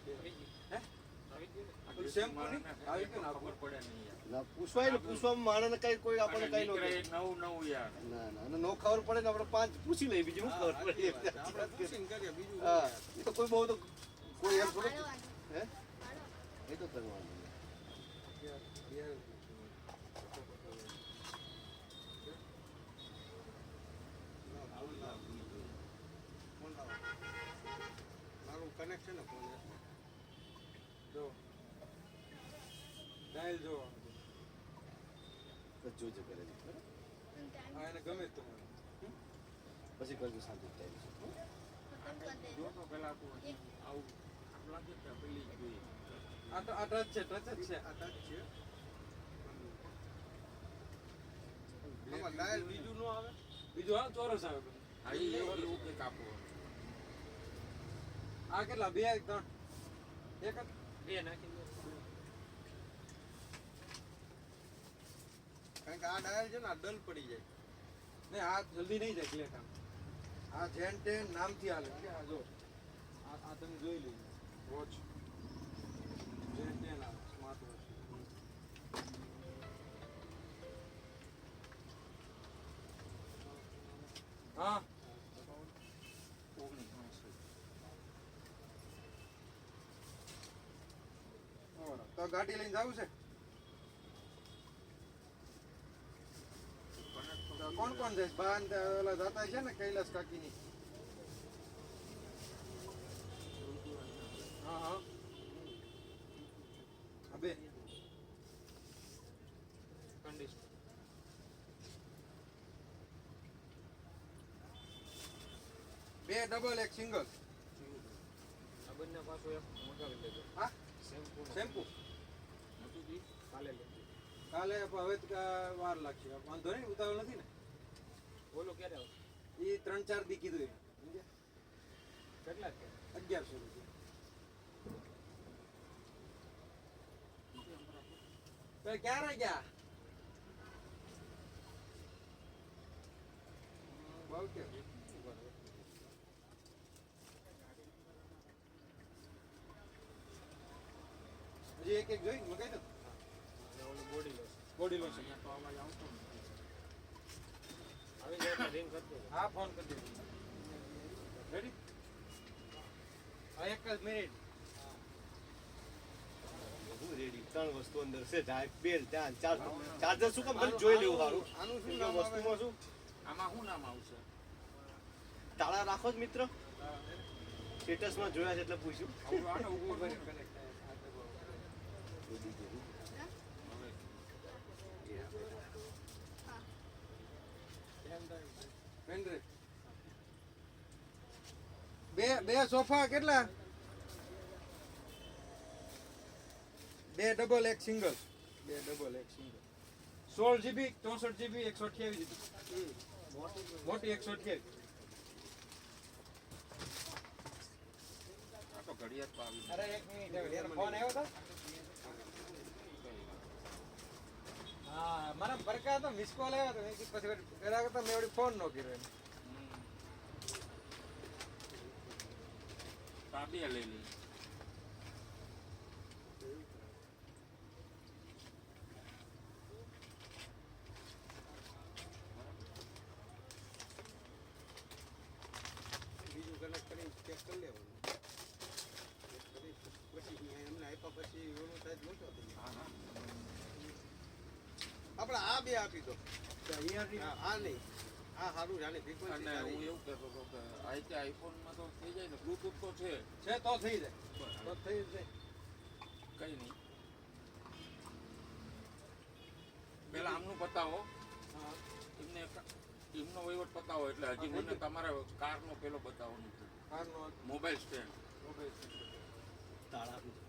છે હે આવી ગયું ને શેમ્પુ નહીં આવી ગયું ને આ ખબર પડે નહીં યાર. ના પૂછવાય ને, પૂછવામાં માણસને કઈ કોઈ આપણને કઈ નો નીકળે કહે. એ નવું યાર. ના ના અને નો ખબર પડે ને આપણે પાંચ પૂછી લઈએ, બીજું શું ખબર પડે. આપણે પૂછીને કરીએ બીજું હા એ તો કોઈ બહુ તો કોઈ એમ થોડું પાડવાનું. હે પાડો. એ તો કરવાનું. મારું કનેક્શન ને ફોન જો ડાયલ જો બસ જોજો કરે છે. આ એને ગમે જ તમારે પછી કરજો શાંતિ ટાઈમ. ખતમ કરી જો દેજો. તો પેલા તું આવું લાગે કે પેલી જ ગઈ. આ તો આ ટચ છે આ ટચ છે આમાં ડાયલ બીજું નો આવે બીજું હા ચોરસ આવે બધું. હા એ એવું કંઈક આપો. આ કેટલા 2 3 એક જ બે નાખી દો. કારણ કે આ ડાયલ છે ને આ ડલ પડી જાય ને આ જલ્દી નહીં જાય ક્લિયર કામ આ જેન ટેન નામથી હાલે કે આ જો આ તમે જોઈ લેજો વોચ જેન ટેન આવે સ્માર્ટ વોચ હા તો ગાડી લઈને જવું છે તો કોણ કોણ જાય બા ને ઓલા જાતા છે ને કૈલાસ કાકીની હા હા આ બે કન્ડિશન બે ડબલ એક સિંગલ આ બંને પાછું એક મંગાવી લેજો. હા શેમ્પુ શેમ્પુ કાલે લેજો. કાલે હવે તો વાર લાગશે વાંધો નહીં ઉતાવળ નથી ને ઓલું ક્યારે આવશે? એ 3-4 દી કીધું એને સમજ્યા? કેટલા છે? 1100 રૂપિયા તો ક્યારે ગયા ભાવ કે હજી એક જોઈ મગાઈ દો અને ઓલું બોડી લોશન બોડી લોશન અહીંયા તો અવાજ આવતો નથી. આવી જાય તો રિંગ કરી દેજો. હા ફોન કરી દેજો રેડી હા એક જ મિનિટ હું રેડી 3 વસ્તુ અંદર છે, બેલ ત્યાં ચાર્જર શું કામ ખાલી જોઈ લેવું સારું. આનું શું કેમ કે નામ આવે? વસ્તુમાં શું આમાં શું નામ આવશે? તાળા રાખો જ મિત્ર, સ્ટેટસમાં જોયા છે એટલે પૂછ્યું. આવું આને ઊભું ઉપર કરી. કનેક્ટ થાય પેનડ્રાઈવ બે સોફા કેટલા 2 ડબલ એક સિંગલ 2 ડબલ એક સિંગલ 16 GB 64 GB 128 GB મોટી 128 આ તો ઘડિયાળ તો આવી અરે એક મિનિટ એનો ફોન આવ્યો હતો હા મને બરકા તો મિસ કોલ આવ્યો તો મેં કીધું પછી પેલા કરતા મેં વળી ફોન નો કર્યો એને તાબિયા લઈ લઈ. બીજું કનેક્ટ કરીને ચેક કરી લેવાનું પછી એમને આપ્યા પછી ઓલું સાઈઝ મોટો થઈ જાય. હા હા. આપણે આ બે આપી દો આ નહીં આ સારું જાણે અને ફ્રીક્વન્સી હું એવું કહેતો હતો કે આઈફોનમાં તો થઈ જાય ને, બ્લુટૂથ તો છે છે તો થઈ જાય તો થઈ જાય કઈ નહીં. પેલા આમનું પતાવો, હા એમનો વહીવટ પતાવો એટલે હજી મને તમારા કારનો પેલો બતાવો નથી. કારનો મોબાઈલ સ્ટેન્ડ મોબાઈલ તાળા આપી દો.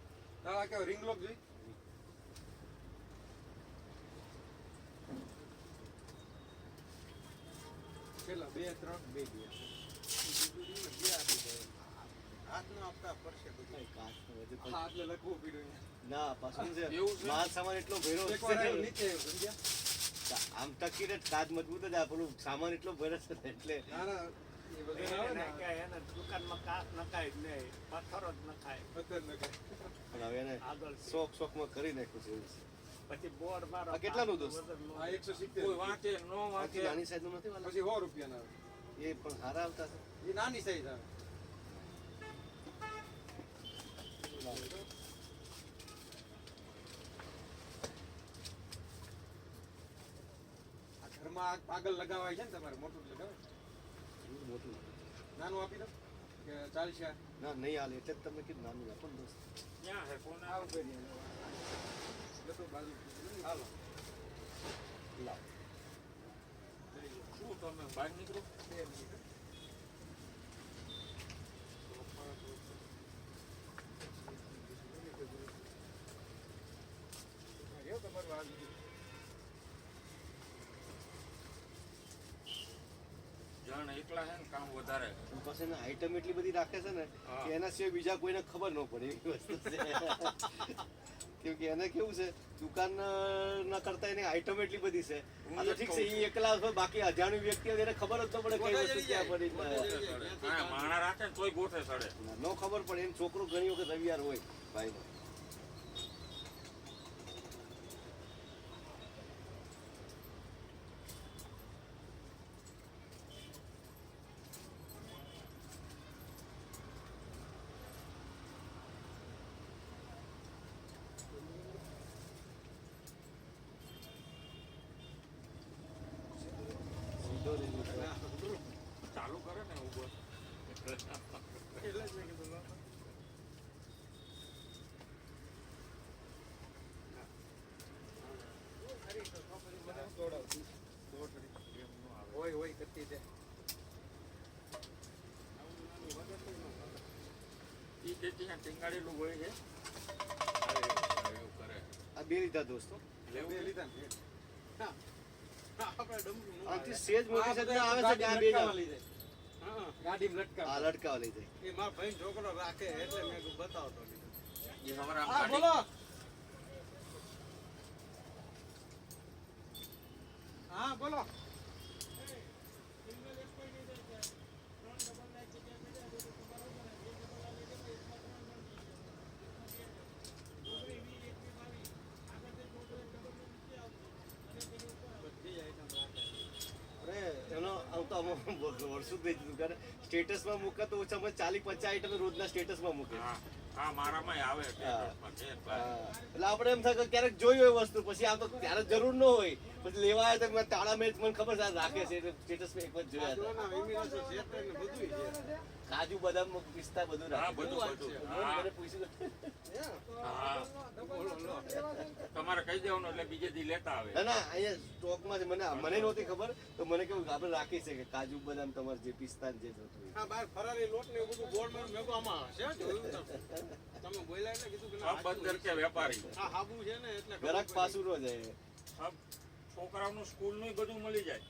તારા કેવો રિંગ લોક જોઈ કેટલા 2 3 2 હાથ નો આપતા પડશે બધું કઈ કાચનો વધુ કોઈ- હા એટલે લખવું પડ્યું ના પાછું છે એવું છે? માલ સામાન એટલો ભર્યો એકવાર આવ્યું છે. નીચે આવ્યું, સમજ્યા આમ ટકીને કાચ મજબૂત જ આ પેલું સામાન એટલો ભરે છે ને એટલે ના ના એ વજન આવે ને એને દુકાનમાં કાચ નખાય જ નહીં, પથ્થરો જ નખાય. પથ્થર નખાય. પણ હવે એને આગળ શોખમાં કરી નાખ્યું છે એવું છે. પછી બોર્ડ મારો. આ કેટલાનું દોસ્ત? આ 170 કોઈ વાંચે નો વાંચે આથી નાની સાઈઝનું નથી વાલા? પછી 100 રૂપિયાના આવે. એ પણ સારા આવતા છે. એ નાની સાઈઝ આવે. આ ઘરમાં આગળ લગાવાય છે ને તમારે મોટું લગાવાય. એવું મોટું નાનું આપી દો કે ચાલશે. ના નહીં હાલે એટલે જ તમને કીધું નાનું આપો ને દોસ્ત. ક્યાં હે કોને આવું કરીએ. લતો બાજુ હાલો. લાવ. શું તમે બહાર નીકળો 2 મિનિટ. તમારી વાત જણ એકલા હે ને કામ વધારે પછી એને આઈટમ એટલી બધી રાખે છે ને કે એના સિવાય બીજા કોઈને ખબર ન પડે એવી વસ્તુ છે. કેમ કે એને કેવું છે દુકાન ના કરતા એની આઈટમ એટલી બધી છે. આ તો ઠીક છે એ એકલા હોય, બાકી અજાણ્યું વ્યક્તિ હોય એને ખબર જ ન પડે કઈ વસ્તુ ક્યાં પડી. હા માણા રાખે ને તોય ગોઠે સડે ન ખબર પડે એમ છોકરો ઘણી વખત રવિવાર હોય ભાઈનો. ચાલુ કરે ને ઉભો એટલે જ મેં કીધું લો. હોય હોય કરતી છે. ઈ કે ત્યાં ટીંગાડેલું હોય છે એવું કરે આ બે લીધા દોસ્તો. બે લીધા ને. હા. આપણે ડમરું ન આથી આવે. સેજ મોટી સાઈઝ આવે છે કે આ બે લટકાવવા લઈ જાય. હા, ગાડીમાં લટકાવ. આ લટકાવા લઈ જાય. એ મારા ભાઈ છોકરો રાખે એટલે મેં કીધું બતાવતો લીધો. એ હમણાં હા ગાડી- બોલો. હા બોલો. બધી આઈટમ રાખે. અરે એનો આમ તો વર્ષો જ નહીં દુકાને સ્ટેટસમાં મૂકે તો ઓછામાં 40-50 આઈટમ રોજના સ્ટેટસમાં મૂકે. હા હા મારામાં આવે સ્ટેટસમાં છે હા. એટલે આપણે એમ થાય કે ક્યારેક જોઈ હોય વસ્તુ પછી આમ તો ત્યારે જરૂર ન હોય પછી લેવા આવે તો મેં તાળા મેચ મને ખબર છે આ રાખે છે સ્ટેટસમાં એક વાર જોયા હતા. જોના ઇમિગ્રેશન ક્ષેત્ર ને બધુંય છે. કાજુ બદામ પિસ્તા બધું હા રાખે. બધું બધું મને હા પૂછ્યું હા બોલો લો. તમારે કહી દેવાનું એટલે બીજે દી લેતા આવે ના ના અહીંયા સ્ટોકમાં છે મને નહોતી ખબર તો મને કેવું આપણે રાખી છે કે કાજુ બદામ તમારે જે પિસ્તા ને જે જોતું હોય. હા બાર ફરારી લોટ ને એવું બધું બોર્ડ માં મેં કહું આમાં છે જોયું તમે બોલ્યા એટલે કીધું કે ના, સબ બંદર કે વેપારી આ હાબુ છે ને એટલે ખબર ગરાક પડી. પાછું ન જાય. સબ છોકરાઓનું સ્કૂલનું બધું મળી જાય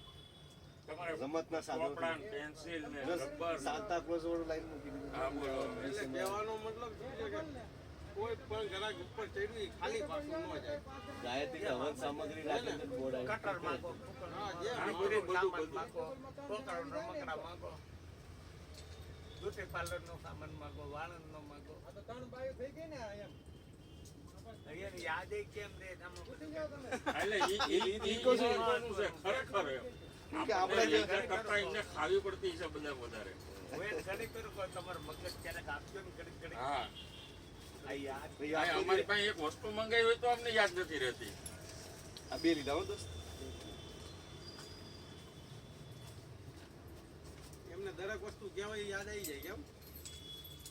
તમારે રમતના સાધનો ચોપડા ને પેન્સિલ ને રબર ને સાંતા ક્લોઝ વાળું લાઈન મૂકી દીધું. હા બોલો એટલે કહેવાનો મતલબ શું છે કે કોઈ પણ ગ્રાહક ઉપર ચડ્યું ઈ ખાલી પાછું ન જાય. ગાયત્રી હવન સામગ્રી રાખીને બોર્ડ આવ્યું. કટર માંગો, હા જે હા, બધું સામાન બધું માંગો, છોકરાઓના રમકડા માંગો, બ્યુટી પાર્લરનો સામાન માંગો, વાળંદનો માંગો. અહીંયાની યાદે કેમ રે તમે બધું એટલે ઈ કહું છું. મહત્વનું છે ખરેખર એમ. કે આપણે આપણે જે જે કરતા એમને ખાવી પડતી છે બધા વધારે હોય ને ઘડીક કરું કે તમારું મગજ ક્યારેક આપજો ને ઘડીક ઘડીક. હા આ યાદ ભાઈ આ આખો અમારી જે- પાસે એક વસ્તુ મંગાવી હોય તો અમને યાદ નથી રહેતી આ બે લીધા હો દોસ્ત. એમને દરેક વસ્તુ કહેવાય ઈ યાદ આવી જાય કેમ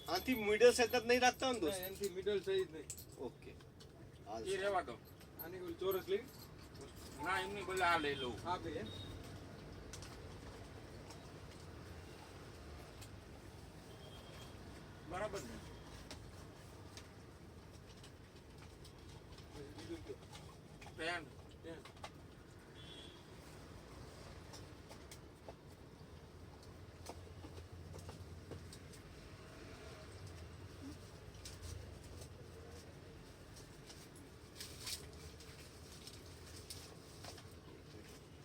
આથી મિડલ સેટ જ નહીં રાખતા હો ને દોસ્ત. એનાથી મિડલ સહિત નહીં. ઓકે એ રહેવા દો આની ઓલી ચોરસ લઈ ના એમની બોલે આ લઈ લઉં હા ભાઈ બરાબર ને બીજું કયો? પેન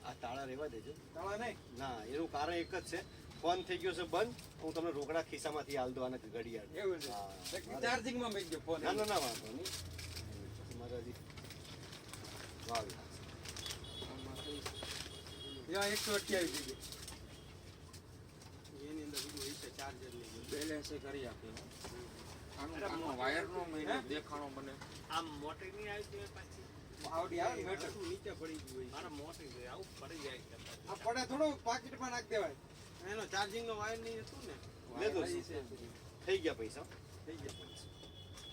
આ તાળા રહેવા દેજો. તાળા નહીં ના એનું કારણ એક જ છે ફોન થઈ ગયો છે બંધ. હું તમને રોકડા ખિસ્સામાંથી હાલ દો આને ઘડિયાળ. એવું છે હા. ચાર્જિંગમાં મેં ગયો ફોન ના ના ના વાંધો નહીં. પછી મારે હજી વાવી ત્યાં 128 GB એની અંદર બીજું હોય છે ચાર્જર નહીં. બેલેન્સ કરી આપે આનો વાયરનો મહિનો દેખાણો મને આમ મોટી નહીં આવી છે પાછી આવડી આવે ને મેટર નીચે પડી ગયું હોય. મારા મોટી છે આવું પડી જાય છે આ પડે થોડું પાકીટમાં નાખી દેવાય એનો ચાર્જિંગનો વાયર નહીં હતું ને. લેતો વાયર છે. થઈ ગયા પૈસા. થઈ ગયા પછી.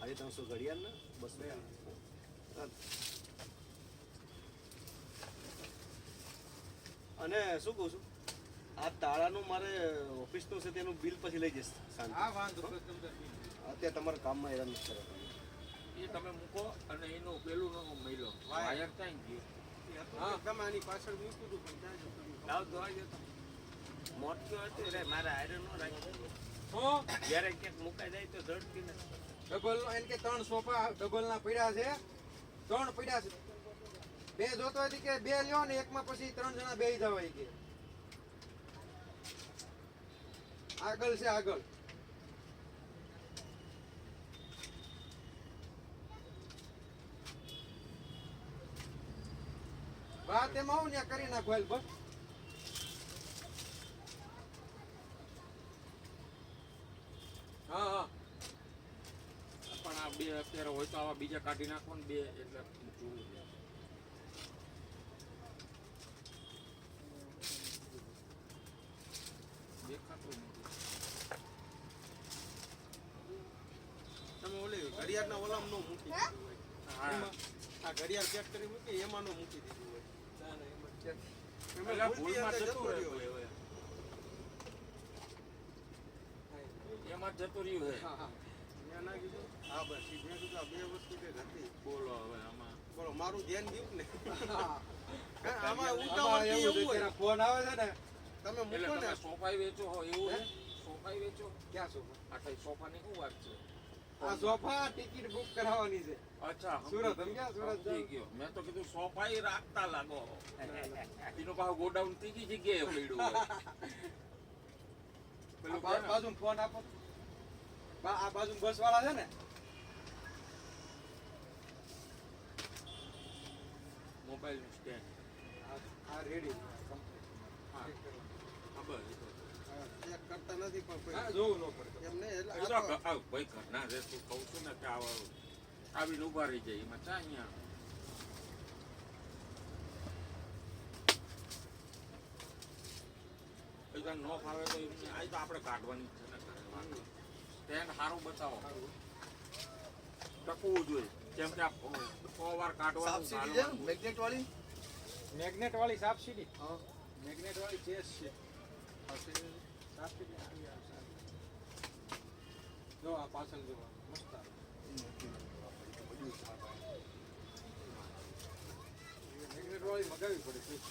આજે 300 ઘડિયાળ ને બસ અને શું કહું છું આ તાળાનું મારે ઓફિસનું છે તેનું બિલ પછી લઈ જઈશ શાંતિ. હા વાંધો નહીં. અત્યારે તમારા કામમાં હેરાન નથી કરે. એ તમે મૂકો અને એનું પેલું નો મહિલો વાયર ક્યાં ગયું હા. તમે આની પાછળ મૂક્યું હતું પણ ત્યાં જતું રહ્યું. લાવ તો આવી જતો મોટો હતો રે મારે આયરન નો રાખ્યો હો જ્યારે ક્યાંક મુકાઈ જાય તો ઝડપી ને ડબલ એમ કે 3 સોફા ડબલ ના પડ્યા છે 3 પડ્યા છે 2 જોતો હતી કે 2 લ્યો ને એકમાં પછી 3 જણા બેહી જવાય કે આગળ છે આગળ વાત એમાં આવું ને કરી નાખો હેલ બસ હા હા પણ આ બે અત્યારે હોય તો આવા બીજા કાઢી નાખો ને બે એટલે જોવું છે. દેખાતું નથી. તમે ઓલી ઘડિયાળના ઓલામાં નો મૂકી દીધું હોય. હા. એમાં આ ઘડિયાળ ચેક કરી મૂકી એમાં નો મૂકી દીધું હોય. ના ના એમાં છે. પેલા ભૂલથી ભૂલમાં અંદર જતું જતો રહ્યું રહ્યો. હોય. એમાં જ જતું રહ્યું છે. હા હા મેં ના કીધું હા બસ ઈ મેં કીધું આ બે વસ્તુ કઈ હતી. બોલો હવે આમાં બોલો મારું ધ્યાન ગયું ને હા. હા, આમાં આમાં ઉતાવળથી એવું એવું છે હોય કે ફોન આવે છે ને તમે એટલે મૂકો ને તમે સોફાઈ વેચો હો એવું છે સોફાઈ વેચો ક્યાં સોફા આ કઈ સોફાની શું વાત છે આ સોફા ટિકિટ બુક કરાવવાની છે અચ્છા સુરત સમજ્યા સુરત સમજી ગયો મેં તો કીધું સોફાઈ રાખતા લાગો એનું પાછું ગોડાઉન ત્રીજી જગ્યાએ પડ્યું હોય પેલું કે ને, બાજુ ફોન આપો આ બાજુ બસ વાળા છે ને મોબાઈલનું સ્ટેન્ડ આ રેડી હા ખબર એ તો. ચેક કરતા નથી પણ હા કોઈ જોવું ન પડે એમ નહીં એટલે એ તો આ તો આવ ભાઈ ઘરના રે તું કહું છું ને કે આવીને ઉભા રહી જાય એમાં ચા અહીંયા પૈસા ન ફાવે તો એમની આ તો આપણે કાઢવાની જ છે ને ઘરે વાત. સ્ટેન્ડ સારું બતાવો ટકવું જોઈએ કેમ કે આ 100 વાર કાઢવાનું ચાલવાનું. મેગ્નેટ વાળી મેગ્નેટ વાળી સાપસીડી મેગ્નેટ વાળી ચેસ છે સાપસીડી આવી આ સારી. જો આ પાછળ જો મસ્ત આવે. મેગ્નેટ વાળી મગાવી પડે ચેસ.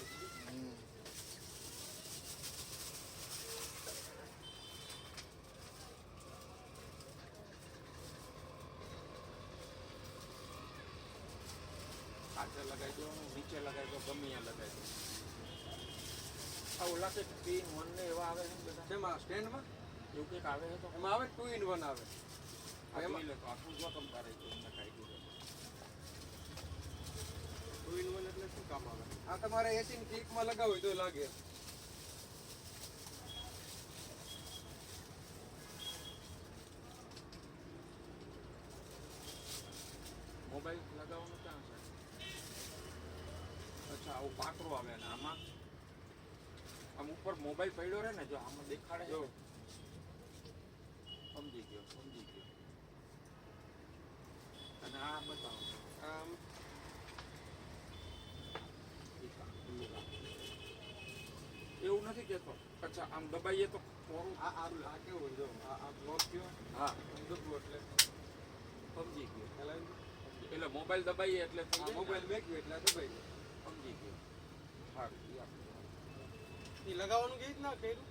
પાછળ લગાવી દેવાનું નીચે લગાવી દો ગમે ત્યાં લગાવી દો આ ઓલા કે 3-in-1 ને એવા આવે છે ને બધા શેમાં સ્ટેન્ડમાં એવું કંઈક આવે છે તો એમાં આવે 2-in-1 આવે આ જોઈ લે તો આટલું જો તમ તારે તો એમને કાઢી દો 2-in-1 એટલે શું કામ આવે આ તમારે એસી ની ક્લિકમાં લગાવો તો લાગે મોબાઈલ લગાવવાનું ક્યાં છે અચ્છા આવું પાતળું આવે ને આમાં આમ ઉપર મોબાઈલ પડ્યો રહે ને જો આમાં દેખાડે જો. સમજી ગયો અને આ બતાવો આમ એવું નથી કેતો અચ્છા આમ દબાઈએ તો થોડું આ કેવું જો આ બ્લોક થયો હા આમ દબવું એટલે સમજી ગયો હલાવી દો. એટલે મોબાઈલ દબાઈએ એટલે થઈ આ જાય ને? મોબાઈલ મેક્યું એટલે આ દબાઈ ગયો. સમજી ગયો સારું ઈ આપણે ઈ લગાવવાનું કેવી રીતના કર્યું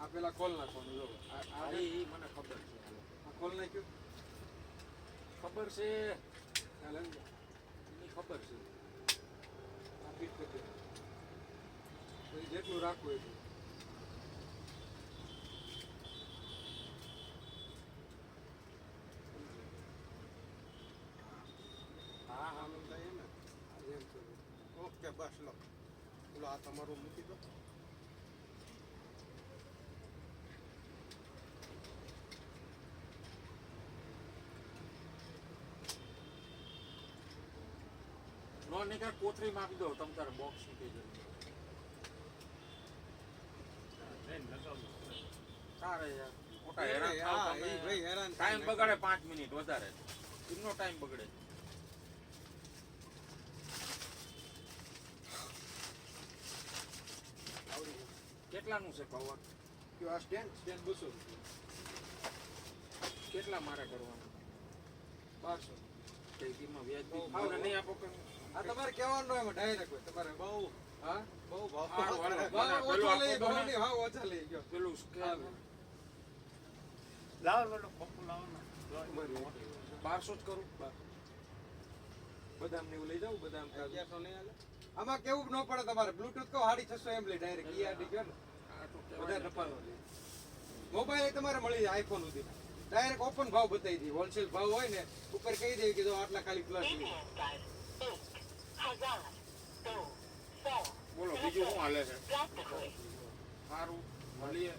આ પેલા ખોલ નાખવાનું જો આ હા, ઈ મને ખબર છે હાલો. આ ખોલ નાખ્યું ખબર છે હલાવી દો. એની ખબર છે આ ફિટ કરી દો. પછી જેટલું રાખવું એટલું કે બસ લો પેલો આ તમારો મૂકી દો. નો નીકળ કોથળીમાં આપી દો તમ તારે બોક્સ મૂકી દો સારે યાર ખોટા હેરાન થાવ હા, તમે. ઈ ભાઈ હેરાન ટાઈમ બગાડે 5 મિનિટ વધારે એમનો ટાઈમ બગડે કેટલાનું છે કવર કયો આ સ્ટેન્ડ સ્ટેન્ડ 200 રૂપિયા. કેટલા મારે કરવાનું 1200. કે એમાં વ્યાજ બહુ મને નહીં આપો કે આ તમારે કહેવાનું એમાં ડાયરેક્ટ હોય તમારે બહુ હા બહુ ભાવ હારું, હારું. બહુ પેલું ઓછા લઈ આપો તમે. ગયો, હા ઓછા લઈ ગયો. પેલું સ્કેલ લાવો પેલો પપ્પુ લાવો ને 1200 જ કરું બદામ ને એવું લઈ જાઉં બદામ કાજુ. આમાં કેવું ન પડે તમારે બ્લૂટૂથ કહો 650 એમ લઈ ડાયરેક્ટ ઈઆરડી કહો ને બધા નફાનો લે. મોબાઈલ તમારે મળી જાય આઈફોન સુધી ડાયરેક્ટ ઓપન ભાવ બતાવી દઈએ હોલસેલ ભાવ હોય ને ઉપર કહી દઈએ કે જો આટલા ખાલી પ્લસ બોલો બીજું શું હાલે છે સારું મળીએ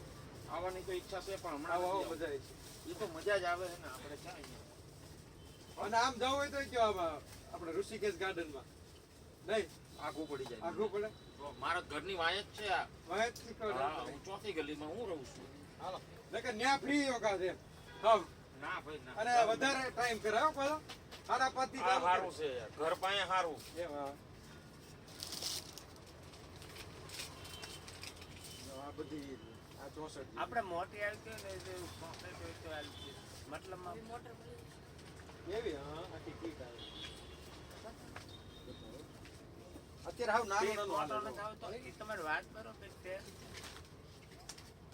આવવાની તો ઈચ્છા છે પણ હમણાં આવો આવો નથી મજા આવી આવતી. એ તો મજા જ આવે છે ને આપણે ક્યાં અહીંયા? છે અને આમ જવું હોય તો કયો આમાં આપણે ઋષિકેશ ગાર્ડનમાં નહીં આઘું પડી જાય આઘું પડે તો મારા ઘરની વાંય જ છે આ વાંચથી કહો ને. હા, હું ચોથી ગલીમાં હું રહું છું હાલો નકર ન્યા ફ્રી યોગા છે હા ના ભાઈ ના અને વધારે ટાઈમ કરાવો પાછો 5:30 થી આ ચાલુ સારું છે યાર. ઘર પાસે સારું કરે. એમ હા. આ બધી આ 64 આપણે મોટી આવી ગઈ ને જે પોકેટ હોય તો આવી ગઈ. મતલબમાં મોટર મળી એવી હા આખી કીટ આવે અત્યારે હાવ નાનું નાનું મોટો હાલે ન થાવ તો એ તમારે વાત કરો કે તે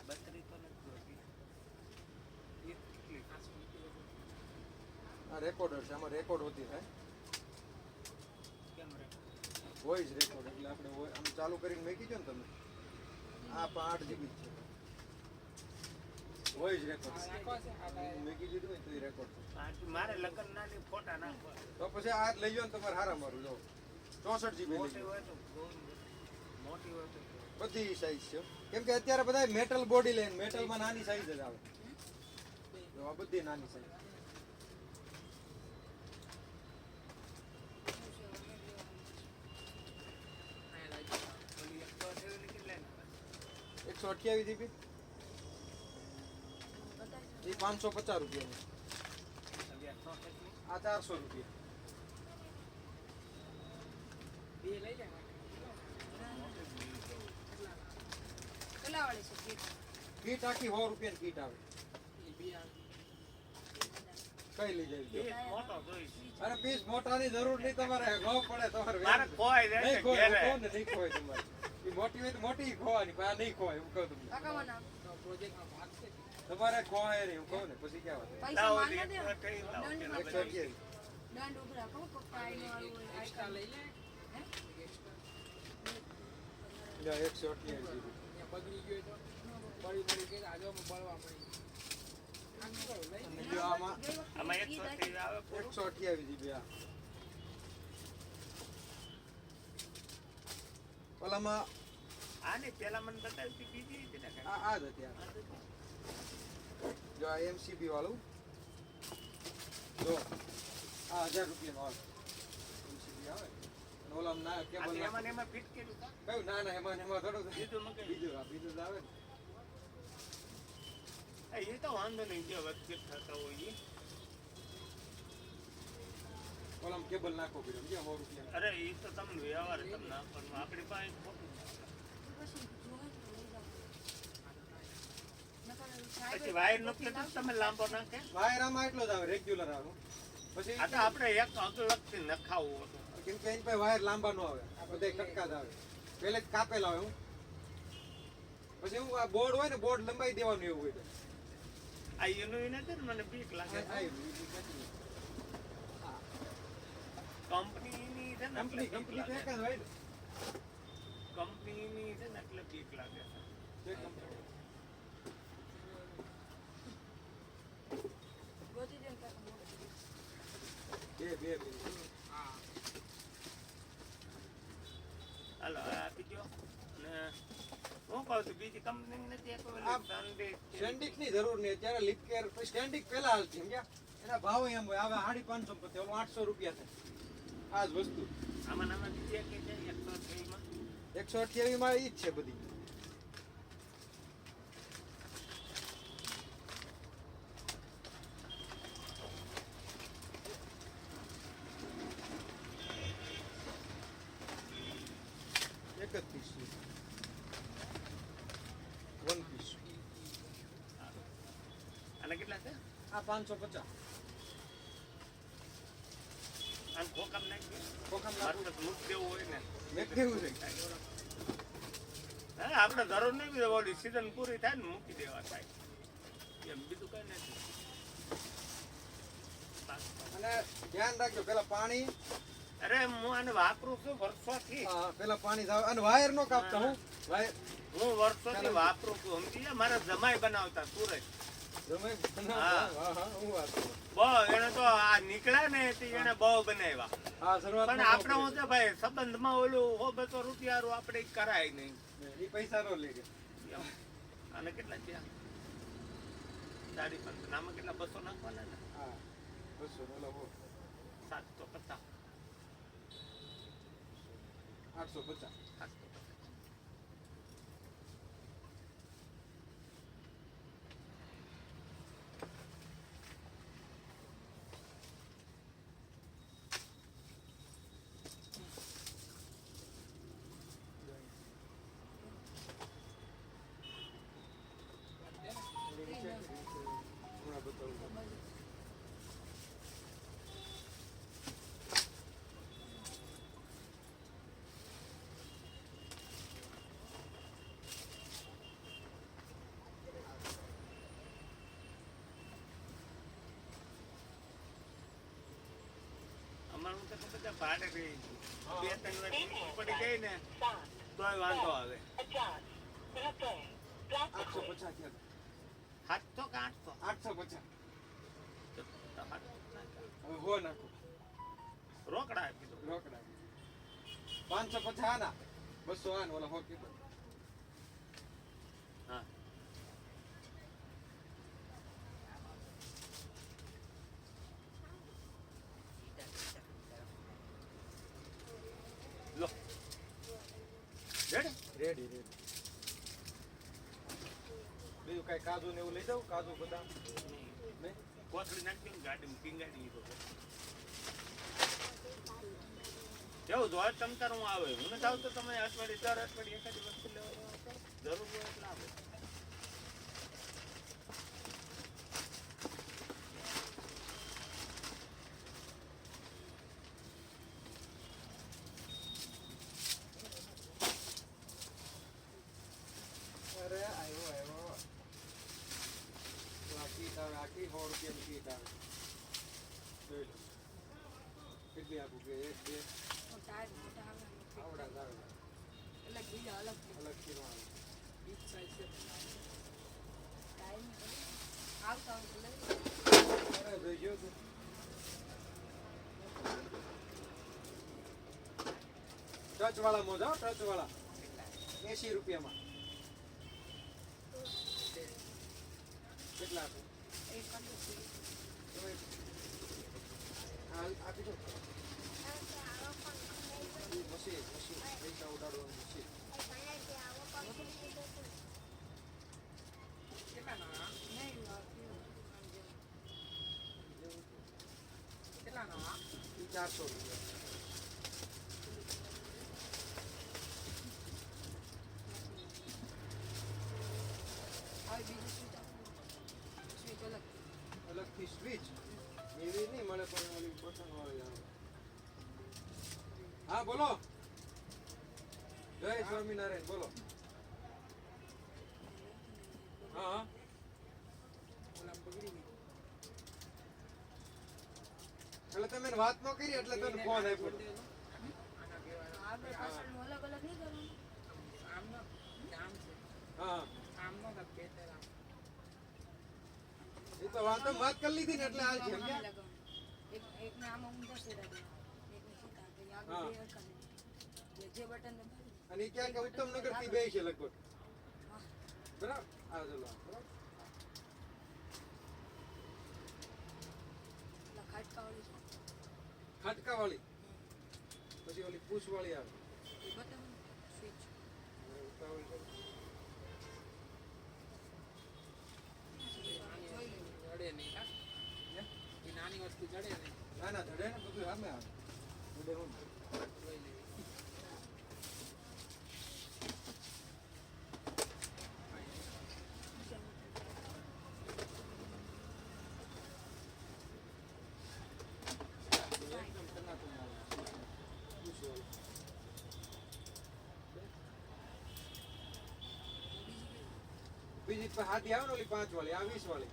બત્રી તો નથી હોતી. એ કેટલી ખાસ આ રેકોર્ડર છે આમાં રેકોર્ડ હોતી થાય કેમ રે વોઇસ રેકોર્ડ એટલે આપણે આમ ચાલુ કરીને મેકી દો ને તમે આ 8 GB છે વોઇસ રેકોર્ડ મેકી દીધું હોય તો એ રેકોર્ડ મારે લગ્ન ના ની ફોટા નાખવા તો પછી આ લઈ લો ને તમારે હારા મારું જો 64 GB લઈ મોટી લો હોય તો મોટી હોય તો બધી સાઈઝ છે કેમ કે અત્યારે બધા મેટલ બોડી લઈને મેટલમાં નાની સાઈઝ જ આવે જો આ બધી નાની સાઈઝ ઓલી એક તો અઠેલી કેટલા ને 128 GB એ 550 રૂપિયાની હવે આ 100 કેટલી આ 400 રૂપિયા બે લઈ જાય કેટલા વાળી છે કીટ? કીટ આખી 100 રૂપિયાની કીટ આવે કઈ લઈ જાય એ મોટો જોઈશ અરે પીસ મોટાની જરૂર નહીં તમારે ન પડે તમારે મારે ખોવાઈ જાય નહીં છે ખોય ઘેરે. હું કહું ને નહીં ખોય તમારે એ મોટી હોય તો મોટી ખોવાની પણ આ નહીં ખોય હું કહું તમને કાકામાં નામ. તમારે ખોવાય નહીં હું કહું ને પછી ક્યાં વાત પૈસા લાવો માંગે એક દે. વાર કઈ લાવો દંડ પેલા માં બધા. 128 દંડ ઉભરા કહું પપ્પા આઈનો આવું હોય, આઈકા લઈ લે. હે? લ્યો, 128 GB અને જો આમાં આમાં 130 આવે પૂરું. 128 GB આ ઓલામાં આની પેલા મને બતાવી હતી બીજી રીતે દેખાય. આ જ હતી આ. જો આ MCB વાળું જો આ 1000 રૂપિયાનું આવે MCB આવે અને ઓલામાં ના આ કેબલ તો એમાં ને એમાં ફિટ કર્યું તા. કયું ના ના એમાં ને એમાં થોડું બીજું મગાવ્યું. બીજું જ આવે ને એ તો વાંધો નહીં જે વચ્ચે થતા હોય ઈ. ઓલામાં કેબલ નાખવો પડ્યો સમજ્યા 100 રૂપિયા અરે એ તો તમને વ્યવહાર તમને આપવાનું આપણી પાસે ખોટું. પછી જોવે તો લઈ જાઓ. નકર પછી વાયર નથી તો તમે લાંબો નાખે. વાયર આમાં એટલો જ આવે રેગ્યુલર આવે પછી આ તો આપણે એક અગલગથી નખાવું હતું. કેમ કે એની પાસે વાયર લાંબા ન આવે બધા કટકા જ આવે પહેલે જ કાપેલા હોય હું પછી હું આ બોર્ડ હોય ને બોર્ડ લંબાઈ દેવાનું એવું હોય આ એનું એ નથી ને મને બીક લાગે. કંપનીની છે ને એટલે કંપની બીક કંપની તો લાગે. એક જ હોય ને કંપનીની છે ને એટલે બીક લાગે. જે કંપની ગોતી દે ને કાકા મોટું. બે આવતું બીજી કંપની નથી એક આ ઓલી સ્ટેન્ડિક ની જરૂર નહીં અત્યારે લિપ કેર સ્ટેન્ડિક પેલા હાલતી સમજ્યા એના ભાવ એમ હોય હવે 550 પતે ઓલો 800 રૂપિયા થાય આ જ વસ્તુ આમાં નામાં બીજી એક છે 128 માં 128 માં ઈ જ છે બધી એક જ પીસ વન પીસ અને કેટલા છે આ 550 આમ ખોકામ નાખી કોકમ માત્ર મૂક દેવું હોય ને મેં કેવું છે હા આપણે જરૂર નહીં ઓલી સીઝન પૂરી થાય ને મૂકી દેવા થાય એમ બીજું કઈ નથી અને ધ્યાન રાખજો પેલા પાણી અરે હું આને વાપરું છું વર્ષોથી પેલા પાણી જાવ અને વાયર નો કાપતા હું વાયર હું વર્ષોથી વાપરું છું સમજી ગયા મારા જમાઈ બનાવતા સુરત તમે હા. હા હું વાત કરું. બહુ એને તો આ નીકળ્યા ને તે એને બહુ બનાવ્યા હા શરૂઆતમાં પણ આપણે હું છે ભાઈ સંબંધમાં ઓલું 100-200 રૂપિયાનું આપણે ઈ કરાય નહીં ઈ પૈસા નો લે કે એમ. અને કેટલા થયા 5.5 નામાં કેટલા 200 નાખવાના ને હા બસો ઓલો 750 850 હમણાં બતાવું અમારું તો બધા ભાડે રહી બે ત્રણ વાર પડી ગઈ ને તોય વાંધો આવે 850 થયા 700 કે 800 850 હવે હો નાખો રોકડા આપી દો રોકડા 550 આના 200 આના ઓલા હો કીધું હા લો રેડી રેડી રેડી બીજું કઈ કાજુ ને એવું લઈ જાવ કાજુ બદામ નહીં કોથળી નાખી ને ગાડીમાં પીંગાડી દીધો કેવું જો તમ તાર હું આવે હું નથી આવતો તમે અઠવાડિયે દર અઠવાડિયે એકાદી વસ્તુ લેવા જરૂર હોય એટલે આવે અરે આવ્યો તો આ કીટ આવે આ કીટ 100 રૂપિયાની કીટ આવે જોઈ લો કેટલી આપું કે એક બે ટાયર મોટા આવે આવડા જ આવે એટલે બીજા અલગ અલગ કિલો આવે બીજ સાઈઝ છે ટાયર ની આવતા હોય તો લઈ અરે જોઈ ગયો તું ટચ વાળા મોજા ટચ વાળા 80 રૂપિયામાં કેટલા આપે એક કંડો છે આપી દો મશીન પૈસા ઉડાડવાનું મશીન કેટલાના નહીં કેટલાના 400 રૂપિયા હવે બીજું સ્વીચ સ્વીચ અલગ અલગથી સ્વિચ એવી નહીં મળે પણ ઓલી બટન વાળી આવે હા બોલો જય સ્વામિનારાયણ બોલો હા હા ઓલા બગડી ગઈ એટલે તમે એને વાત ન કરી એટલે તને ફોન આપ્યો આપણે પાછળનું અલગ અલગ નહીં કરવાનું આમનો આમ છે હા આમનો તો બેટર આમ એ તો વાતો વાત કરી લીધી ને એટલે હાલ છે આમાં સમજ્યા? લગાવવાનું. એકને આમાં ઊંધા સેડા દેવાના, એકને સીધા. તો એ આગળ હા. બે હરખા દેવાના. એટલે જે બટન દબાવે અને ઈ ક્યાં કે ઉત્તમનગર થી બે છે લગભગ બરાબર આ ચલો બરાબર પેલા ખાટકાવાળી છે. ખાટકા વાળી પછી ઓલી પૂછ વાળી આવે એ બતાવો ને, સ્વિચ. ઉતાવળ કરો. જોઈ લેવું. જડે નહીં હા હે? એ નાની વસ્તુ જડે નહીં ના ના ધડે ને બધું સામે આવે ધડે હું જોઈ લેવી એકદમ ટનાટન આવે પૂછ વાળી બીજી તો હાથી આવે ને ઓલી 5 વાળી આ 20 વાળી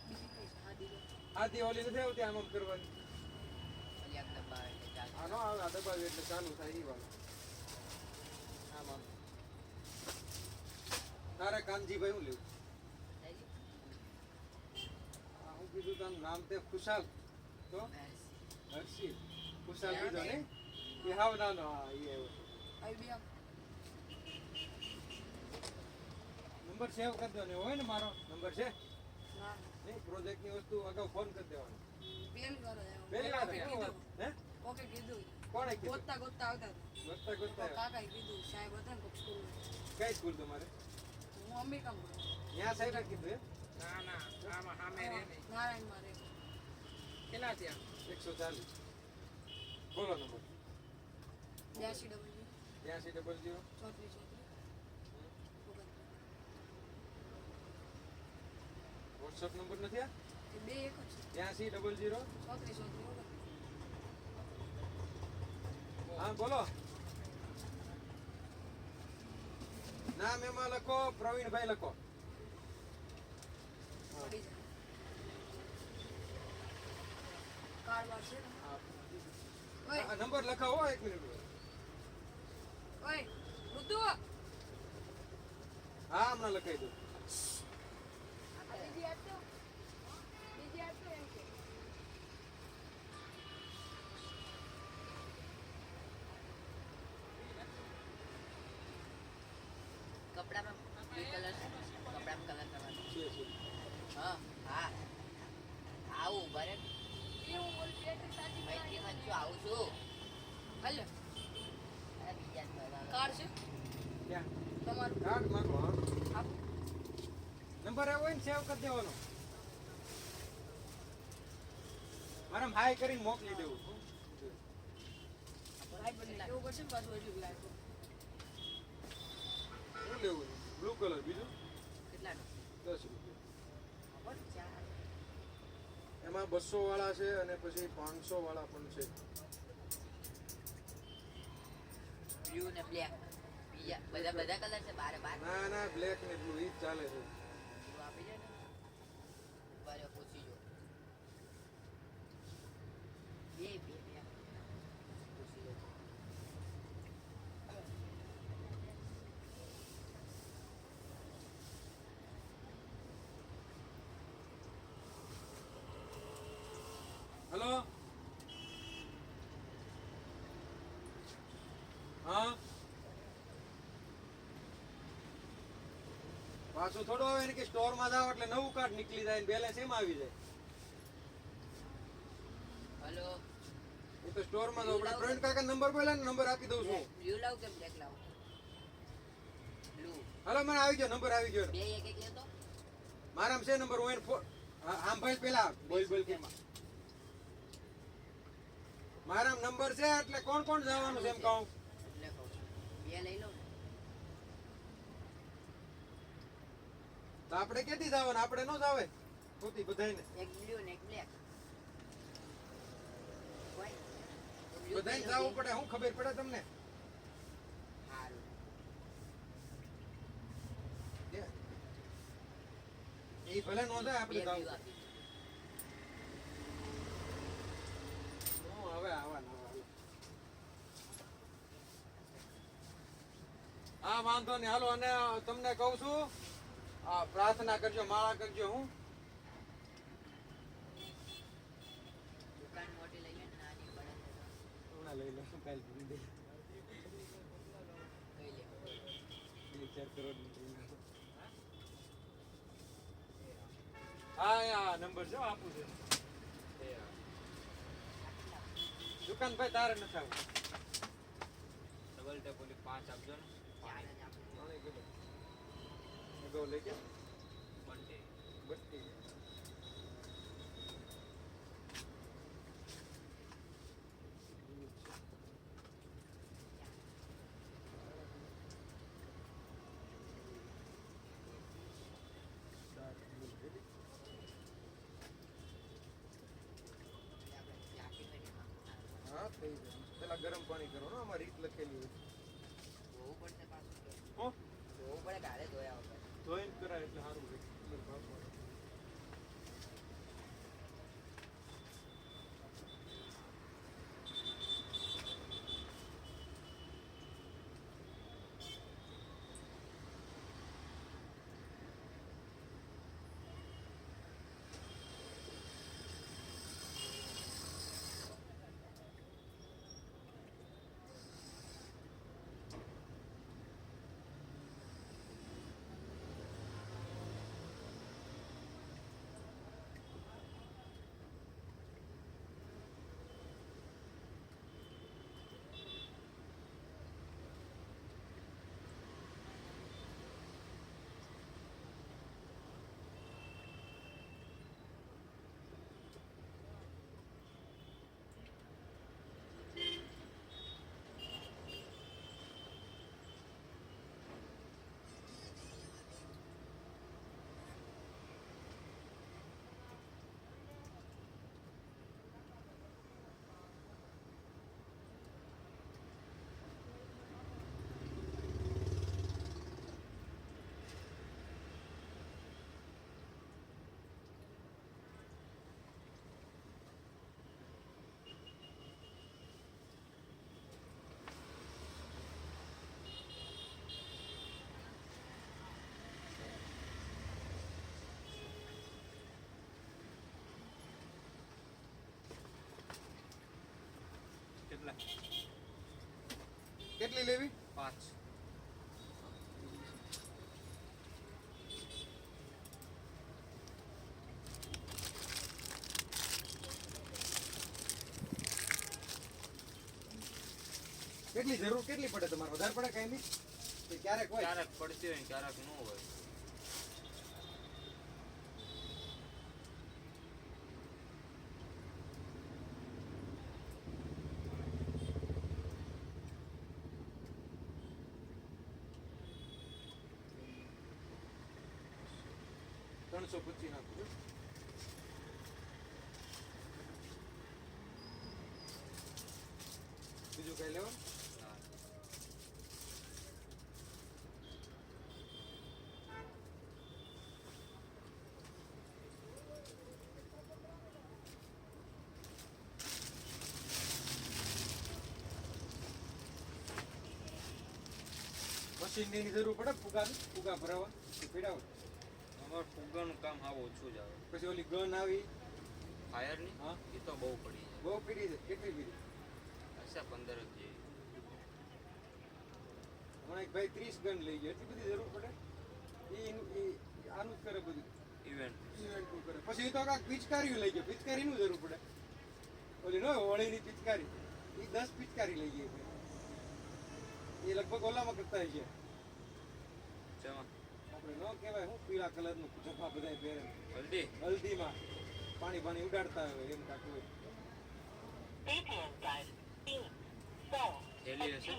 બીજી કઈ છે? હા, દીવો. હાથી ઓલી નથી આવતી આમ આમ કરવાની ઓલી આમ દબાવે એટલે ચાલે આ નો આવે આ દબાવી એટલે ચાલુ થાય ઈ વાળી આમ આમ તારે કાનજીભાઈ હું લેવું આ હું કીધું તારું નામ તે ખુશાલ તો હર્ષિત ખુશાલ કીધો ને એ હાવ નાનો હા ઈ આવ્યો આવી બી આમ. નંબર સેવ કરી દેવાનો હોય ને મારો નંબર છે ના, નહીં પ્રોજેક્ટની વસ્તુ અગાઉ ફોન કરી દેવાનો પહેલી વાર જ આવ્યો. પહેલી વાર કોકે આવ્યો? કીધું. હે કોકે કીધું. કોણે કીધું ગોતતા ગોતતા આવતા હતા. ગોતતા ગોતતા આવ્યો. કાકાએ કીધું, સાહેબ હતા ને કોક સ્કૂલમાં. કઈ સ્કૂલ તમારે હું અંબિકામાં ભણું. ત્યાં સાહેબ કીધું એમ ના ના આમાં સામે રે નહીં નારાયણમાં રહે. કેટલા ત્યાં 140 બોલો number 82 double 82 double 0 34 WhatsApp number નથી આ એ બે એક જ છે. 82 ડબલ 0 34 હા બોલો નામ એમાં લખો પ્રવીણભાઈ લખો પડી જાય. કાર્ડ બાર છે ને? ઓય, આ નંબર લખાવો 1 મિનિટ ઓય, ઋતુ. હા હમણાં લખાઈ દઉં બીજી આપજો. બીજી આપજો એમ કે. કપડામાં બ્લુ કલર છે કપડામાં કલર કરવાનો છે હા હા આવું બરે એ હું બોલ બેટરી સાચી મૈત્રીમાં છું આવું છું હાલે. અરે બીજા જ બધા કાર્ડ છે ક્યાં તમારું? કાર્ડ માંગો હા આપો. નંબર આવ્યો હોય ને સેવ કરી દેવાનો મારા હાઈ કરીને મોકલી દેવું ભાઈ બની કેવું કરશે ને પાછું એટલું લાગ્યું. શું લેવું બ્લુ કલર બીજું કેટલાનું 10 રૂપિયા ખબર ચાર એમાં 200 વાળા છે અને પછી 500 વાળા પણ છે બ્લુ ને બ્લેક બીજા બધા કલર છે બારે બાર ના ના બ્લેક ને બ્લુ ઈ જ ચાલે છે બ્લુ આપી જાય ને બરે પૂછી જો બે બે બે પૂછી જો હેલો હા પાછું થોડું આવે ને કે સ્ટોર માં જાવ એટલે નવું કાર્ડ નીકળી જાય બેલેન્સ એમાં આવી જાય હલો એ તો સ્ટોર માં જાવ આપણે પ્રવીણ કાકા નંબર બોલ્યા ને નંબર આપી દઉં છું બ્લુ લાવ કે બ્લેક લાવ બ્લુ હાલો મને આવી ગયો નંબર આવી ગયો બે એક એક લેતો મારામાં છે નંબર હું એને આમ ભાઈ પેલા બોલ બોલ કે મારા નંબર છે એટલે કોણ કોણ જવાનું છે એમ કહું એટલે કહું છું. બે લઈ લઉં ને તો આપણે ક્યાંથી જવાનું આપણે ન જાવે ખોટી બધાયને એક બ્લુ ને એક બ્લેક બધાયને જવું પડે હું ખબર પડે તમને સારું એ ભલે નો જાય આપણે બે જાવું બ્લુ આપી હું હવે આવવાના હા વાંધો નહીં હાલો અને તમને કહું છું આ પ્રાર્થના કરજો માળા કરજો હું દુકાન મોટી લઈએ ને નાની પડે હમણાં લઈ લઉં કાલ ભૂલી દે કઈ લે 4 કરોડ હા નંબર જો આપું છે દુકાન ભાઈ તારે નથી આવું ડબલ ટેપ ઓલી 5 આપજો ને પાણી ગયો અગાઉ લઈ ગયા બંટી બત્તી હા થઈ જાય પેલા ગરમ પાણી કરો ને આમાં રીત લખેલી હોય ધોવું પડશે પાછું. હો ધોવું પડે ગાળે ધોયા વગર. જોઈન કરાય એટલે સારું રહે અંદર ભાગ પડે. કેટલા કેટલી લેવી 5 કેટલી જરૂર કેટલી પડે તમારે વધારે પડે કઈ નહીં કે ક્યારેક હોય ક્યારેક પડતી હોય ને ક્યારેક ન હોય 325 નાખું છું. બીજું કઈ લેવા મશીન ની જરૂર પડે ફુગા ભરાવા કે પીડાવા અમાર ફુગાનું કામ આવું ઓછું જ આવે પછી ઓલી ગન આવી ફાયર ની હા એ તો બહુ પડી જાય બહુ પીડી છે કેટલી પીડી હશે 15 જેવી હમણાં એક ભાઈ 30 ગન લઈ ગયો એટલી બધી જરૂર પડે એ આનું જ કરે બધું ઇવેન્ટ ઇવેન્ટ નું કરે પછી એ તો કાંઈક પિચકારીઓ લઈ ગયો પિચકારીનું જરૂર પડે ઓલી ન હોળીની પિચકારી એ 10 પિચકારી લઈ ગઈ એ લગભગ ઓલામાં કરતા છે ચમાં આપણે ન કહેવાય હું પીળા કલરનું જભા બધાય પહેરે જલ્દી હલ્દીમાં પાણી ઉડાડતા હોય એમ કાંક હોય થેલી હશે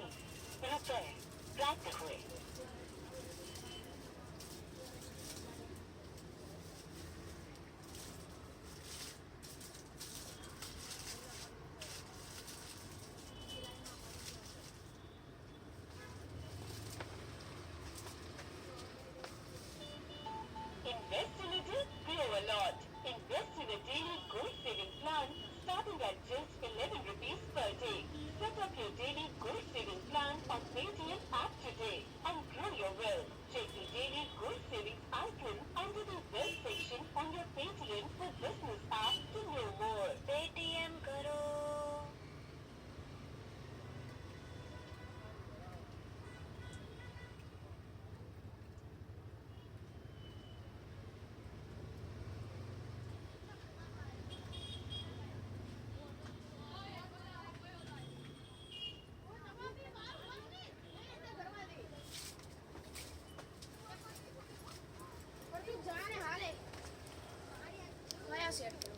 Invest a little, grow a lot. Invest in a daily gold saving plan starting at just 11 rupees per day. Set up your daily gold saving plan on Paytm app today and grow your wealth. Check the daily gold savings icon under the wealth section on your Paytm for business app to know more.